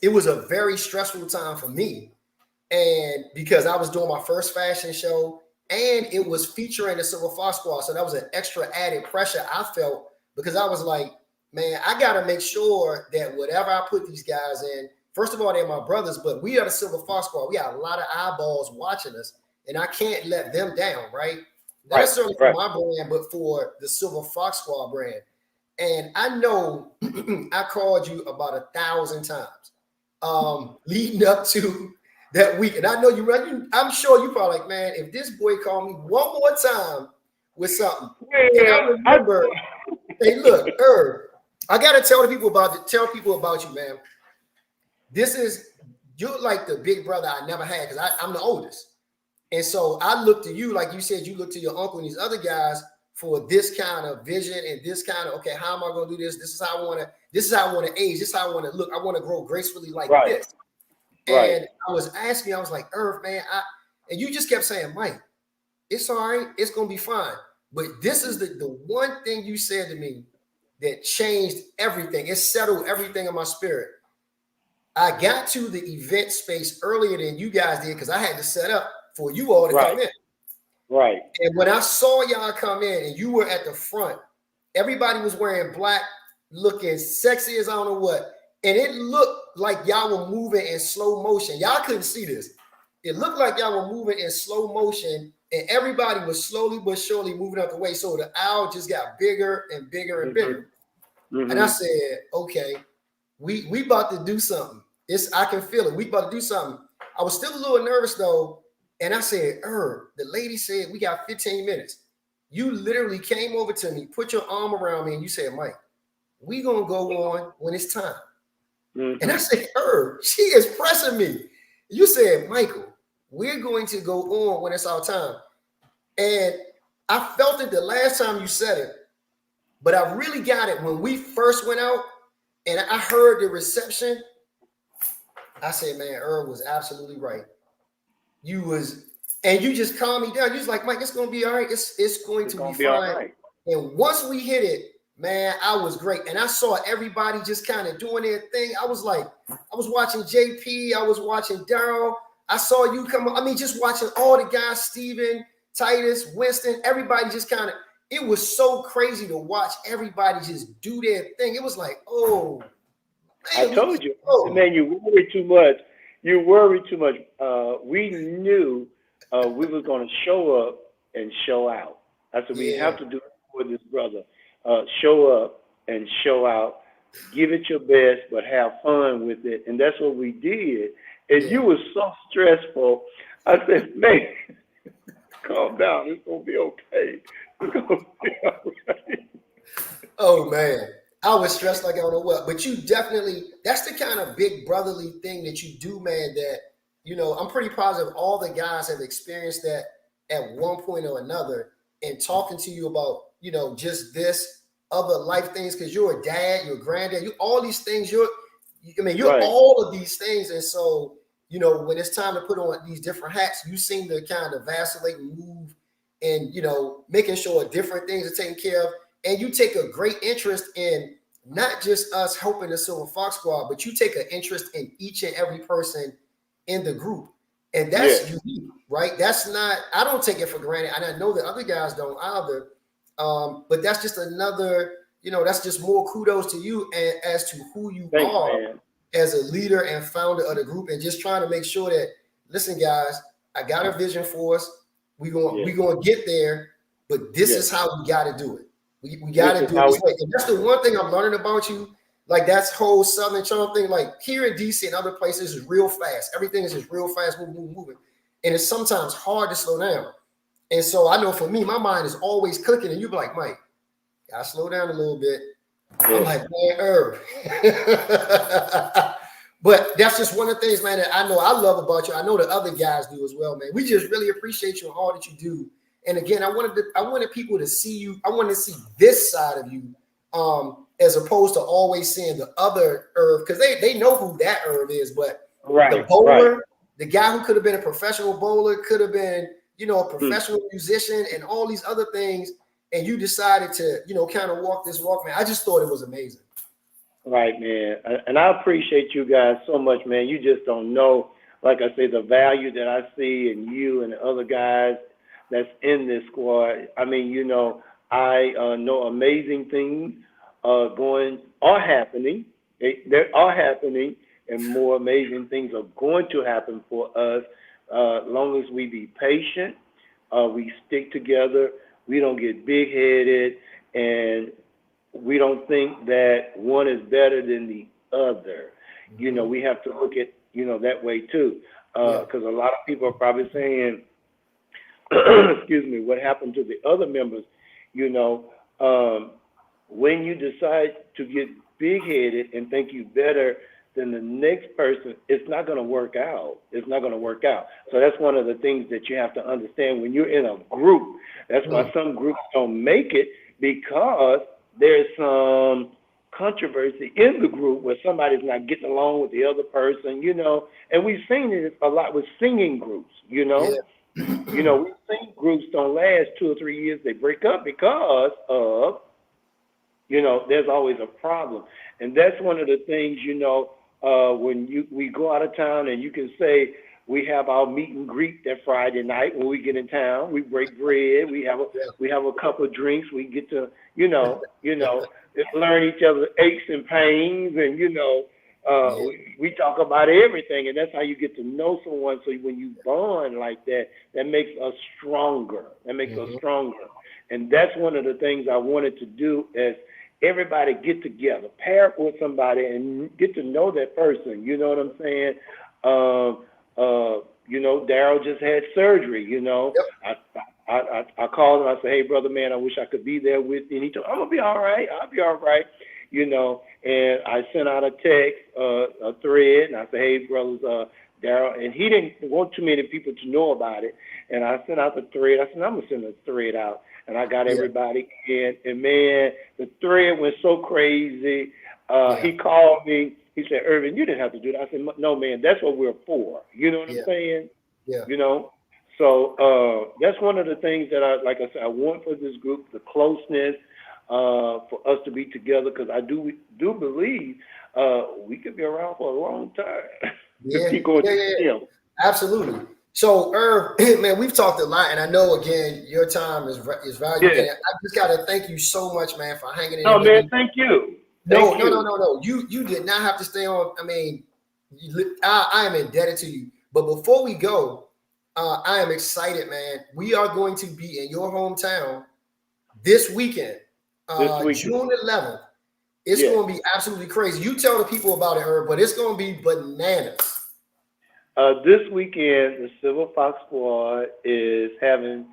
it was a very stressful time for me. And because I was doing my first fashion show and it was featuring the Silverfox Squad. So that was an extra added pressure I felt. Because I was like, man, I got to make sure that whatever I put these guys in, first of all, they're my brothers, but we are the Silverfox Squad. We got a lot of eyeballs watching us, and I can't let them down, right? Not necessarily for my brand, but for the Silverfox Squad brand. And I know I called you about 1,000 times leading up to that week. And I know I'm sure you probably like, man, if this boy called me one more time with something. And I remember... Hey, look, Irv, I gotta tell people about you, man. You're like the big brother I never had because I'm the oldest. And so I look to you, like you said, you look to your uncle and these other guys for this kind of vision and this kind of, okay, how am I going to do this? This is how I want to age. This is how I want to look. I want to grow gracefully like this. And I was asking, I was like, Irv, man, and you just kept saying, Mike, it's all right. It's going to be fine. But this is the one thing you said to me that changed everything. It settled everything in my spirit. I got to the event space earlier than you guys did because I had to set up for you all to come in. Right. And when I saw y'all come in and you were at the front, everybody was wearing black, looking sexy as I don't know what. And it looked like y'all were moving in slow motion. Y'all couldn't see this. It looked like y'all were moving in slow motion, and everybody was slowly but surely moving out the way. So the aisle just got bigger and bigger and bigger. And I said, okay, we about to do something. I can feel it. We about to do something. I was still a little nervous though. And I said, the lady said, we got 15 minutes. You literally came over to me, put your arm around me, and you said, Mike, we gonna go on when it's time. And I said, she is pressing me. You said, Michael, we're going to go on when it's our time. And I felt it the last time you said it, but I really got it when we first went out and I heard the reception. I said, man, Irv was absolutely right. And you just calmed me down. You was like, Mike, it's gonna be all right. It's going to be fine. Right. And once we hit it, man, I was great. And I saw everybody just kind of doing their thing. I was watching JP, I was watching Daryl. I saw you come. I mean, just watching all the guys, Steven, Titus, Winston, everybody just kind of, it was so crazy to watch everybody just do their thing. It was like, oh, man, I told you, man, you worry too much. You worry too much. We knew we were going to show up and show out. That's what we have to do for this brother. Show up and show out. Give it your best, but have fun with it. And that's what we did. And you were so stressful. I said, man, calm down. It's going to be okay. It's going to be all right. Oh, man. I was stressed like I don't know what. But you definitely, that's the kind of big brotherly thing that you do, man, that, you know, I'm pretty positive all the guys have experienced that at one point or another, and talking to you about, you know, just this other life things, because you're a dad, you're a granddad, you all these things, you're right. All of these things. And so, you know, when it's time to put on these different hats, you seem to kind of vacillate and move and, you know, making sure different things are taken care of. And you take a great interest in not just us helping the Silverfox Squad, but you take an interest in each and every person in the group. And that's unique, right? That's not, I don't take it for granted. And I know that other guys don't either. But that's just another, you know, that's just more kudos to you and as to who you are as a leader and founder of the group, and just trying to make sure that, listen, guys, I got a vision for us. We're going to get there, but this is how we got to do it. We got to do it this way. And that's the one thing I'm learning about you. Like that's whole Southern Charm thing, like here in DC and other places is real fast. Everything is just real fast, moving. And it's sometimes hard to slow down. And so I know for me, my mind is always clicking, and you be like, Mike, gotta slow down a little bit. I'm like, man, Irv. But that's just one of the things, man, that I know I love about you. I know the other guys do as well, man. We just really appreciate you and all that you do. And again, I wanted people to see you. I wanted to see this side of you, as opposed to always seeing the other Irv, because they know who that Irv is. But the bowler, the guy who could have been a professional bowler, could have been, you know, a professional musician and all these other things. And you decided to, you know, kind of walk this walk, man. I just thought it was amazing. Right, man. And I appreciate you guys so much, man. You just don't know, like I say, the value that I see in you and the other guys that's in this squad. I mean, you know, I know amazing things are happening. They are happening, and more amazing things are going to happen for us as long as we be patient, we stick together, we don't get big-headed, and we don't think that one is better than the other. You know, we have to look at, you know, that way too, because a lot of people are probably saying, excuse me, what happened to the other members? You know, when you decide to get big-headed and think you better then the next person, it's not going to work out. It's not going to work out. So that's one of the things that you have to understand when you're in a group. That's why some groups don't make it, because there's some controversy in the group where somebody's not getting along with the other person, you know. And we've seen it a lot with singing groups, you know. You know, we've seen groups don't last 2 or 3 years. They break up because of, you know, there's always a problem. And that's one of the things, you know, when we go out of town, and you can say we have our meet and greet that Friday night when we get in town. We break bread. We have a couple of drinks. We get to, you know, learn each other's aches and pains, and, you know, we talk about everything, and that's how you get to know someone. So when you bond like that, that makes us stronger. That makes us stronger. And that's one of the things I wanted to do, is everybody get together, pair up with somebody, and get to know that person. You know what I'm saying? You know, Daryl just had surgery. You know, I called him. I said, "Hey, brother, man, I wish I could be there with you." And he told me, "I'm gonna be all right. I'll be all right." You know, and I sent out a text, a thread, and I said, "Hey, brothers, Daryl," and he didn't want too many people to know about it. And I sent out the thread. I said, "I'm gonna send a thread out," and I got everybody in. And man, the thread went so crazy. He called me. He said, "Irvin, you didn't have to do that." I said, "No, man, that's what we're for." You know what I'm saying? Yeah. You know. So that's one of the things that like I said, I want for this group, the closeness, for us to be together, because I do believe we could be around for a long time. Yeah. Absolutely. So, Irv, man, we've talked a lot, and I know, again, your time is valuable. Yeah. I just got to thank you so much, man, for hanging in. No, man, thank you. No. You did not have to stay on. I mean, I am indebted to you. But before we go, I am excited, man. We are going to be in your hometown this weekend, June 11th. It's going to be absolutely crazy. You tell the people about it, Herb, but it's going to be bananas. This weekend, the Silverfox Squad is having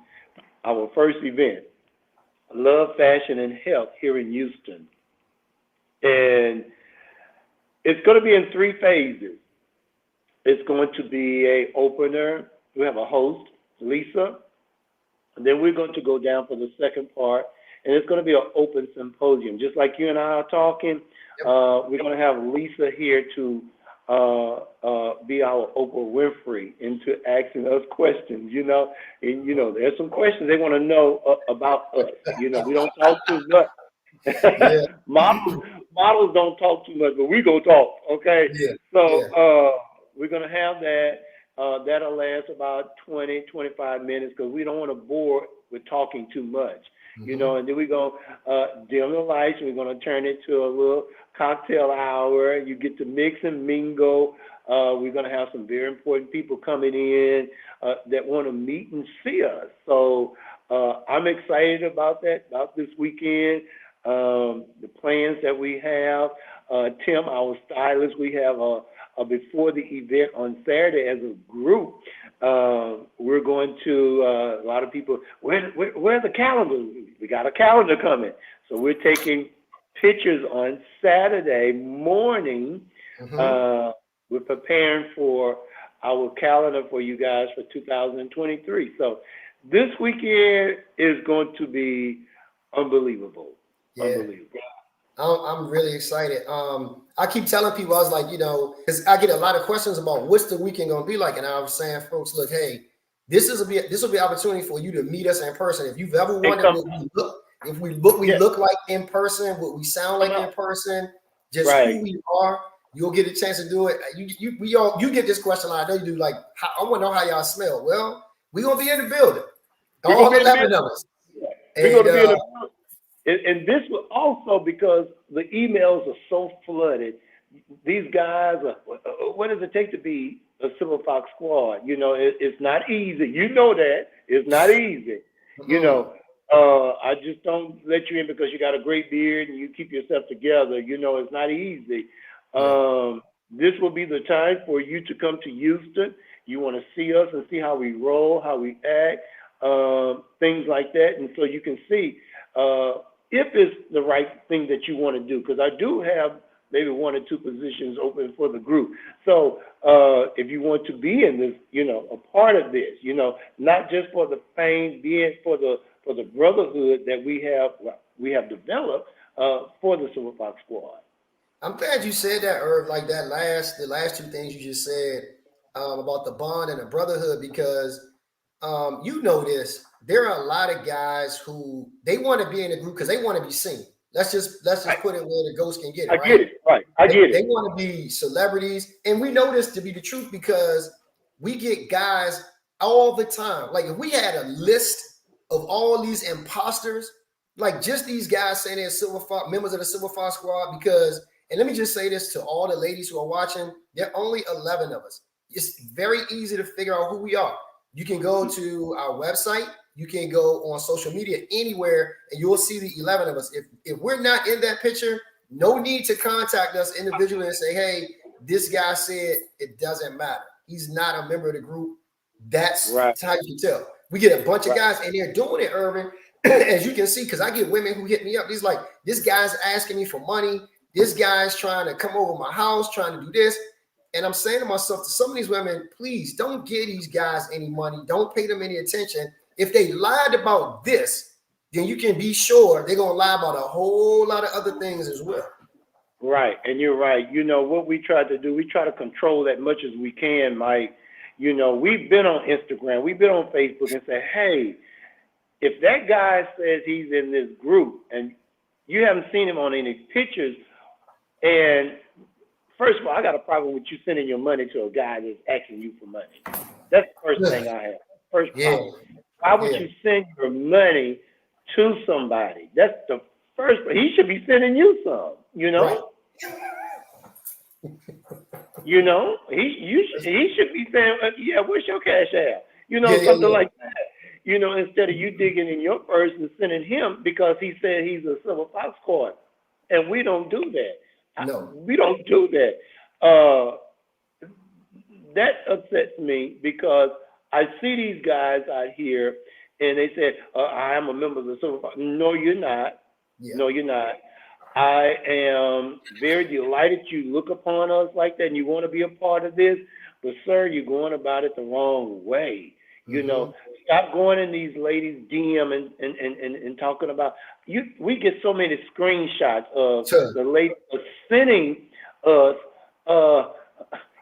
our first event, Love, Fashion, and Health, here in Houston. And it's going to be in 3 phases. It's going to be an opener. We have a host, Lisa. And then we're going to go down for the second part. And it's going to be an open symposium. Just like you and I are talking, we're going to have Lisa here to be our Oprah Winfrey into asking us questions, you know. And, you know, there's some questions they want to know about us. You know, we don't talk too much. Models don't talk too much, but we go talk, okay? So we're going to have that. That'll last about 20, 25 minutes, because we don't want to bore with talking too much. You know, and then we're going to dim the lights. We're going to turn it to a little cocktail hour. You get to mix and mingle. We're going to have some very important people coming in that want to meet and see us. So I'm excited about that, about this weekend, the plans that we have. Tim, our stylist, we have before the event on Saturday as a group. We're going to, a lot of people, where's the calendar? We got a calendar coming. So we're taking pictures on Saturday morning. We're preparing for our calendar for you guys for 2023. So this weekend is going to be unbelievable. Unbelievable. I'm really excited. I keep telling people, I was like, you know, because I get a lot of questions about what's the weekend going to be like. And I was saying, folks, look, hey, this will be an opportunity for you to meet us in person. If you've ever wondered what we look like in person, what we sound like in person, just who we are, you'll get a chance to do it. You get this question, I know you do, like, I want to know how y'all smell. Well, we're going to be in the building. All 11 of us. We're going to be in the building. And this will also, because the emails are so flooded, these guys are, what does it take to be a Silverfox Squad? You know, it's not easy. You know that. It's not easy. You know, I just don't let you in because you got a great beard and you keep yourself together. You know, it's not easy. This will be the time for you to come to Houston. You want to see us and see how we roll, how we act, things like that. And so you can see if it's the right thing that you want to do. Because I do have maybe 1 or 2 positions open for the group. So if you want to be in this, a part of this, not just for the fame, being for the brotherhood that we have developed for the Silverfox Squad. I'm glad you said that, Irv, like the last 2 things you just said about the bond and the brotherhood, because this. There are a lot of guys who they want to be in a group because they want to be seen. Let's just put it where the ghost can get it. I get it. Right. I get it. They want to be celebrities, and we know this to be the truth because we get guys all the time. Like if we had a list of all these imposters, like just these guys saying they're Silverfox members of the Silverfox Squad, because, and let me just say this to all the ladies who are watching, there are only 11 of us. It's very easy to figure out who we are. You can go to our website, you can go on social media, anywhere, and you'll see the 11 of us. If we're not in that picture, no need to contact us individually and say, hey, this guy said it doesn't matter. He's not a member of the group. That's right. how you can tell. We get a bunch of guys, and they're doing it, Irvin, as you can see, because I get women who hit me up. He's like, this guy's asking me for money. This guy's trying to come over my house, trying to do this. And I'm saying to myself, to some of these women, please don't give these guys any money. Don't pay them any attention. If they lied about this, then you can be sure they're going to lie about a whole lot of other things as well. Right. And you're right. What we try to do, we try to control that much as we can, Mike. We've been on Instagram, we've been on Facebook and said, hey, if that guy says he's in this group and you haven't seen him on any pictures, and first of all, I got a problem with you sending your money to a guy that's asking you for money. That's the first thing I have. First problem. Why would you send your money to somebody? That's the first. He should be sending you some. Right. He should be saying, yeah, where's your cash app? Something like that. Instead of you digging in your purse and sending him because he said he's a Silverfox Squad, and we don't do that. No, we don't do that. That upsets me because I see these guys out here and they say, I am a member of the Silverfox. No, you're not. Yeah. No, you're not. I am very delighted you look upon us like that and you want to be a part of this, but sir, you're going about it the wrong way. Stop going in these ladies' DM and talking about you. We get so many screenshots of the ladies sending us,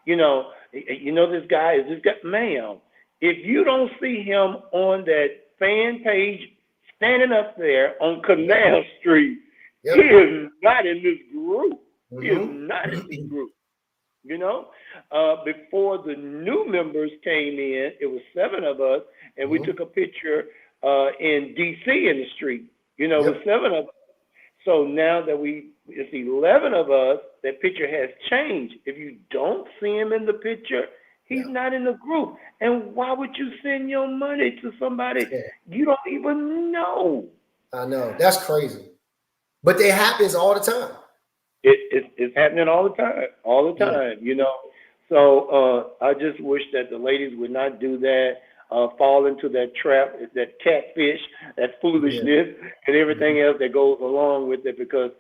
this guy is this guy, ma'am. If you don't see him on that fan page standing up there on Canal Street, he is not in this group. He is not in this group. Before the new members came in, it was 7 of us, and we took a picture in D.C. in the street, with 7 of us. So now that it's 11 of us, that picture has changed. If you don't see him in the picture, he's not in the group. And why would you send your money to somebody you don't even know? I know. That's crazy. But it happens all the time. It's happening all the time, So I just wish that the ladies would not do that, fall into that trap, that catfish, that foolishness, and everything else that goes along with it. Because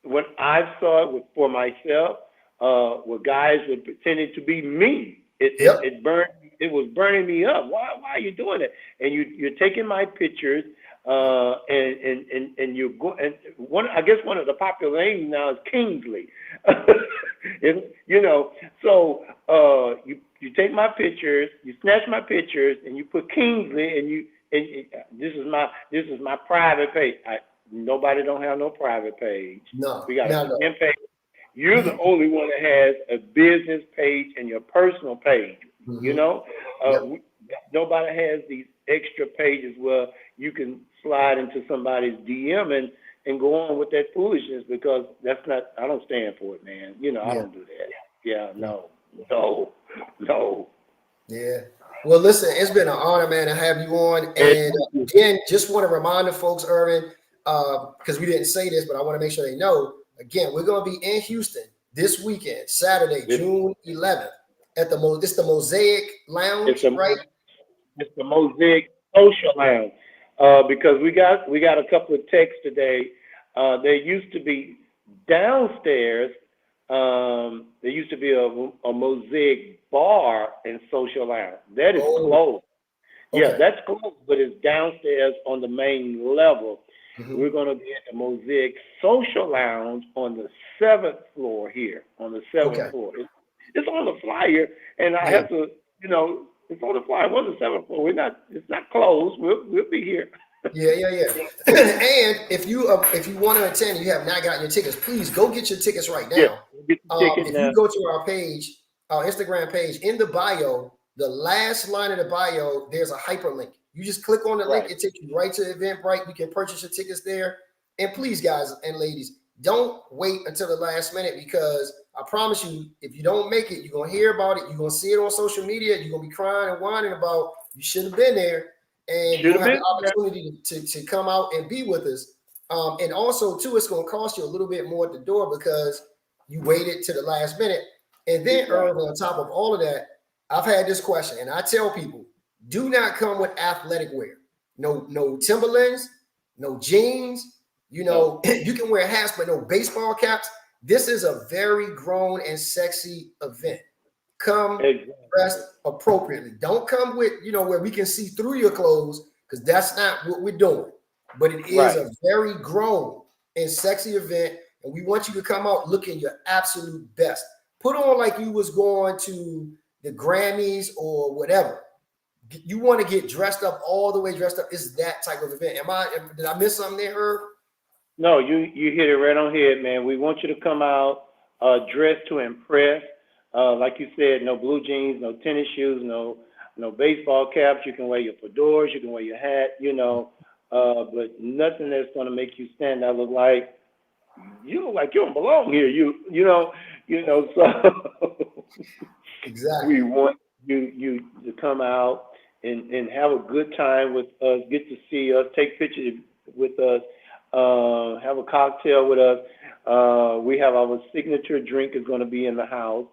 when I saw it for myself, where guys were pretending to be me, it burned. It was burning me up. Why are you doing it? And you're taking my pictures. And you go, and I guess one of the popular names now is Kingsley. So you take my pictures, you snatch my pictures, and you put Kingsley, and this is my private page. Nobody don't have no private page. No, we got a page. You're the only one that has a business page and your personal page. Nobody has these extra pages where you can slide into somebody's DM and go on with that foolishness, because that's not, I don't stand for it, man. I don't do that. Yeah, no. Yeah. Well, listen, it's been an honor, man, to have you on. And again, just want to remind the folks, Irvin, because we didn't say this, but I want to make sure they know. Again, we're going to be in Houston this weekend, Saturday, June 11th, at the Mosaic Lounge, right? It's the Mosaic Social Lounge, because we got a couple of texts today. There used to be Downstairs, there used to be a Mosaic bar and social lounge. That is Oh, closed. Yeah, okay. that's closed, but it's downstairs on the main level. We're Hmm. going to be at the Mosaic Social Lounge on the seventh floor here, on the seventh Okay. floor. It's on the flyer, and I Yeah. have to, it's on the flyer. What's the seventh floor? It's not closed. We'll be here. Yeah, yeah, yeah. And if you want to attend and you have not gotten your tickets, please go get your tickets right Yeah, now. we'll get the ticket If you now. go to our page, our Instagram page, in the bio, the last line of the bio, there's a hyperlink. You just click on the link, Right. it takes you right to Eventbrite. You can purchase your tickets there. And please, guys and ladies, don't wait until the last minute, because I promise you, if you don't make it, you're gonna hear about it, you're gonna see it on social media, you're gonna be crying and whining about you should have been there, and you Should don't have have the been there. opportunity to come out and be with us. And also, too, it's gonna cost you a little bit more at the door because you waited to the last minute. And then, Right. Irv, on top of all of that, I've had this question, and I tell people, do not come with athletic wear. No Timberlands, no jeans. No. You can wear hats, but no baseball caps. This is a very grown and sexy event. Come Exactly. dressed appropriately. Don't come with, where we can see through your clothes, because that's not what we're doing. But it is Right. a very grown and sexy event, and we want you to come out looking your absolute best. Put on like you was going to the Grammys or whatever. You want to get dressed up all the way dressed up. It's that type of event. Did I miss something there, Herb? No, you hit it right on head, man. We want you to come out dressed to impress. Like you said, no blue jeans, no tennis shoes, no baseball caps. You can wear your fedoras, you can wear your hat, but nothing that's going to make you stand out. Look like you don't belong here. So Exactly. we want you to come out and have a good time with us, get to see us, take pictures with us, have a cocktail with us. We have our signature drink is going to be in the house.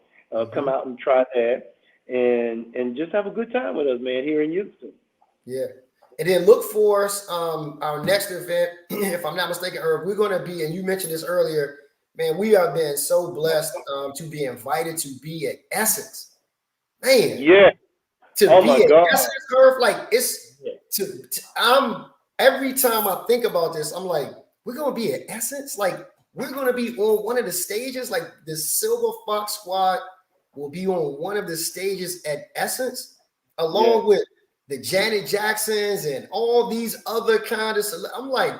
Come out and try that, and just have a good time with us, man, here in Houston. Yeah. And then look for us, our next event, if I'm not mistaken, Herb, we're going to be, and you mentioned this earlier, man, we have been so blessed to be invited to be at Essence. Man, Yeah. to Oh my be at God. Essence, Herb, like it's, Yeah. every time I think about this, I'm like, we're going to be at Essence? Like, we're going to be on one of the stages, like the Silverfox Squad will be on one of the stages at Essence, Yeah. along with the Janet Jacksons and all these other kind of. I'm like,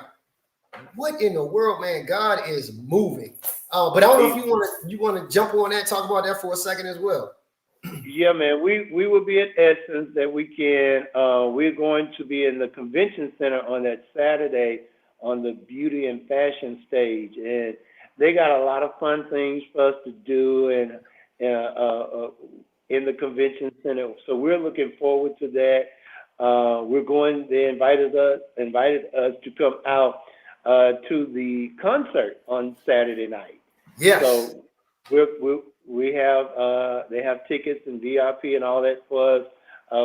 what in the world, man? God is moving. But I don't know if you want to jump on that, talk about that for a second as well. Yeah, man. We will be at Essence that weekend. We're going to be in the convention center on that Saturday on the beauty and fashion stage, and they got a lot of fun things for us to do and in the convention center. So we're looking forward to that. We're going. They invited us to come out to the concert on Saturday night. Yes. So we have they have tickets and VIP and all that for us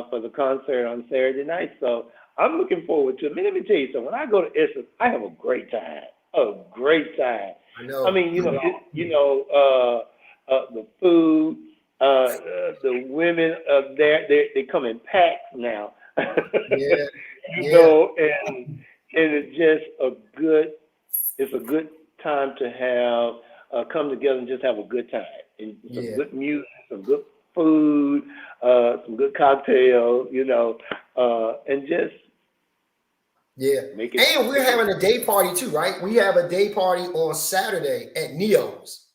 for the concert on Saturday night. So I'm looking forward to it. I mean, let me tell you something. When I go to Essence, I have a great time. A great time. I I know. mean, the food, the women there, they come in packs now. Yeah. Yeah. And it's just it's a good time to have come together and just have a good time and some good music, some good food, some good cocktails, and just make it. And we're having a day party too, right? We have a day party on Saturday at Neo's.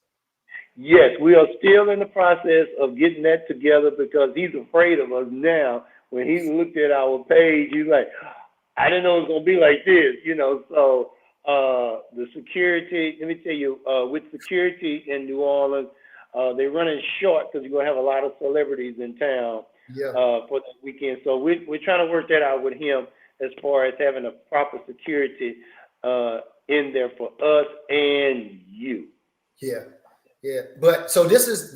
Yes, we are still in the process of getting that together because he's afraid of us now. When he looked at our page, he's like, I didn't know it was going to be like this, So the security, let me tell you, with security in New Orleans, they're running short because you're going to have a lot of celebrities in town for the weekend. So we're trying to work that out with him as far as having a proper security in there for us and you. Yeah. Yeah. But so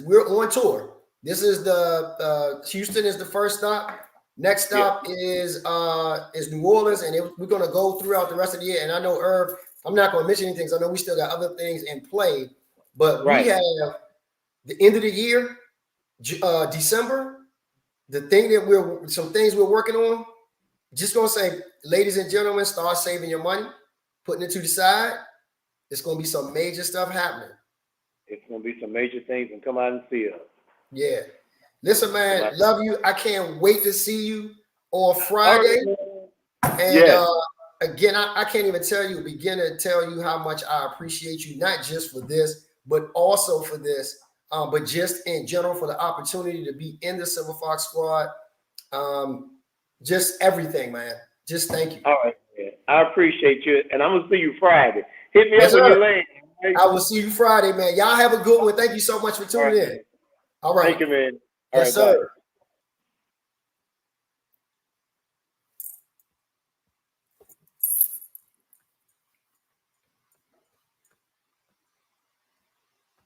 we're on tour. This is the Houston is the first stop. Next stop is New Orleans, and we're going to go throughout the rest of the year. And I know, Irv, I'm not going to mention anything. I know we still got other things in play, but Right. we have the end of the year, December. The thing that some things we're working on. Just gonna say, ladies and gentlemen, start saving your money, putting it to the side. It's gonna be some major stuff happening. It's gonna be some major things, and come out and see us. Yeah. Listen, man, love you. I can't wait to see you on Friday. And yes. Again, I can't even begin to tell you how much I appreciate you, not just for this, but also for this, but just in general for the opportunity to be in the Silverfox Squad. Just everything, man. Just thank you. All right, man. I appreciate you, and I'm gonna see you Friday. Hit me Yes, up when sir. you're late. Right? I will see you Friday, man. Y'all have a good one. Thank you so much for tuning in. All right. Thank you, man. Yes, sir. Bye.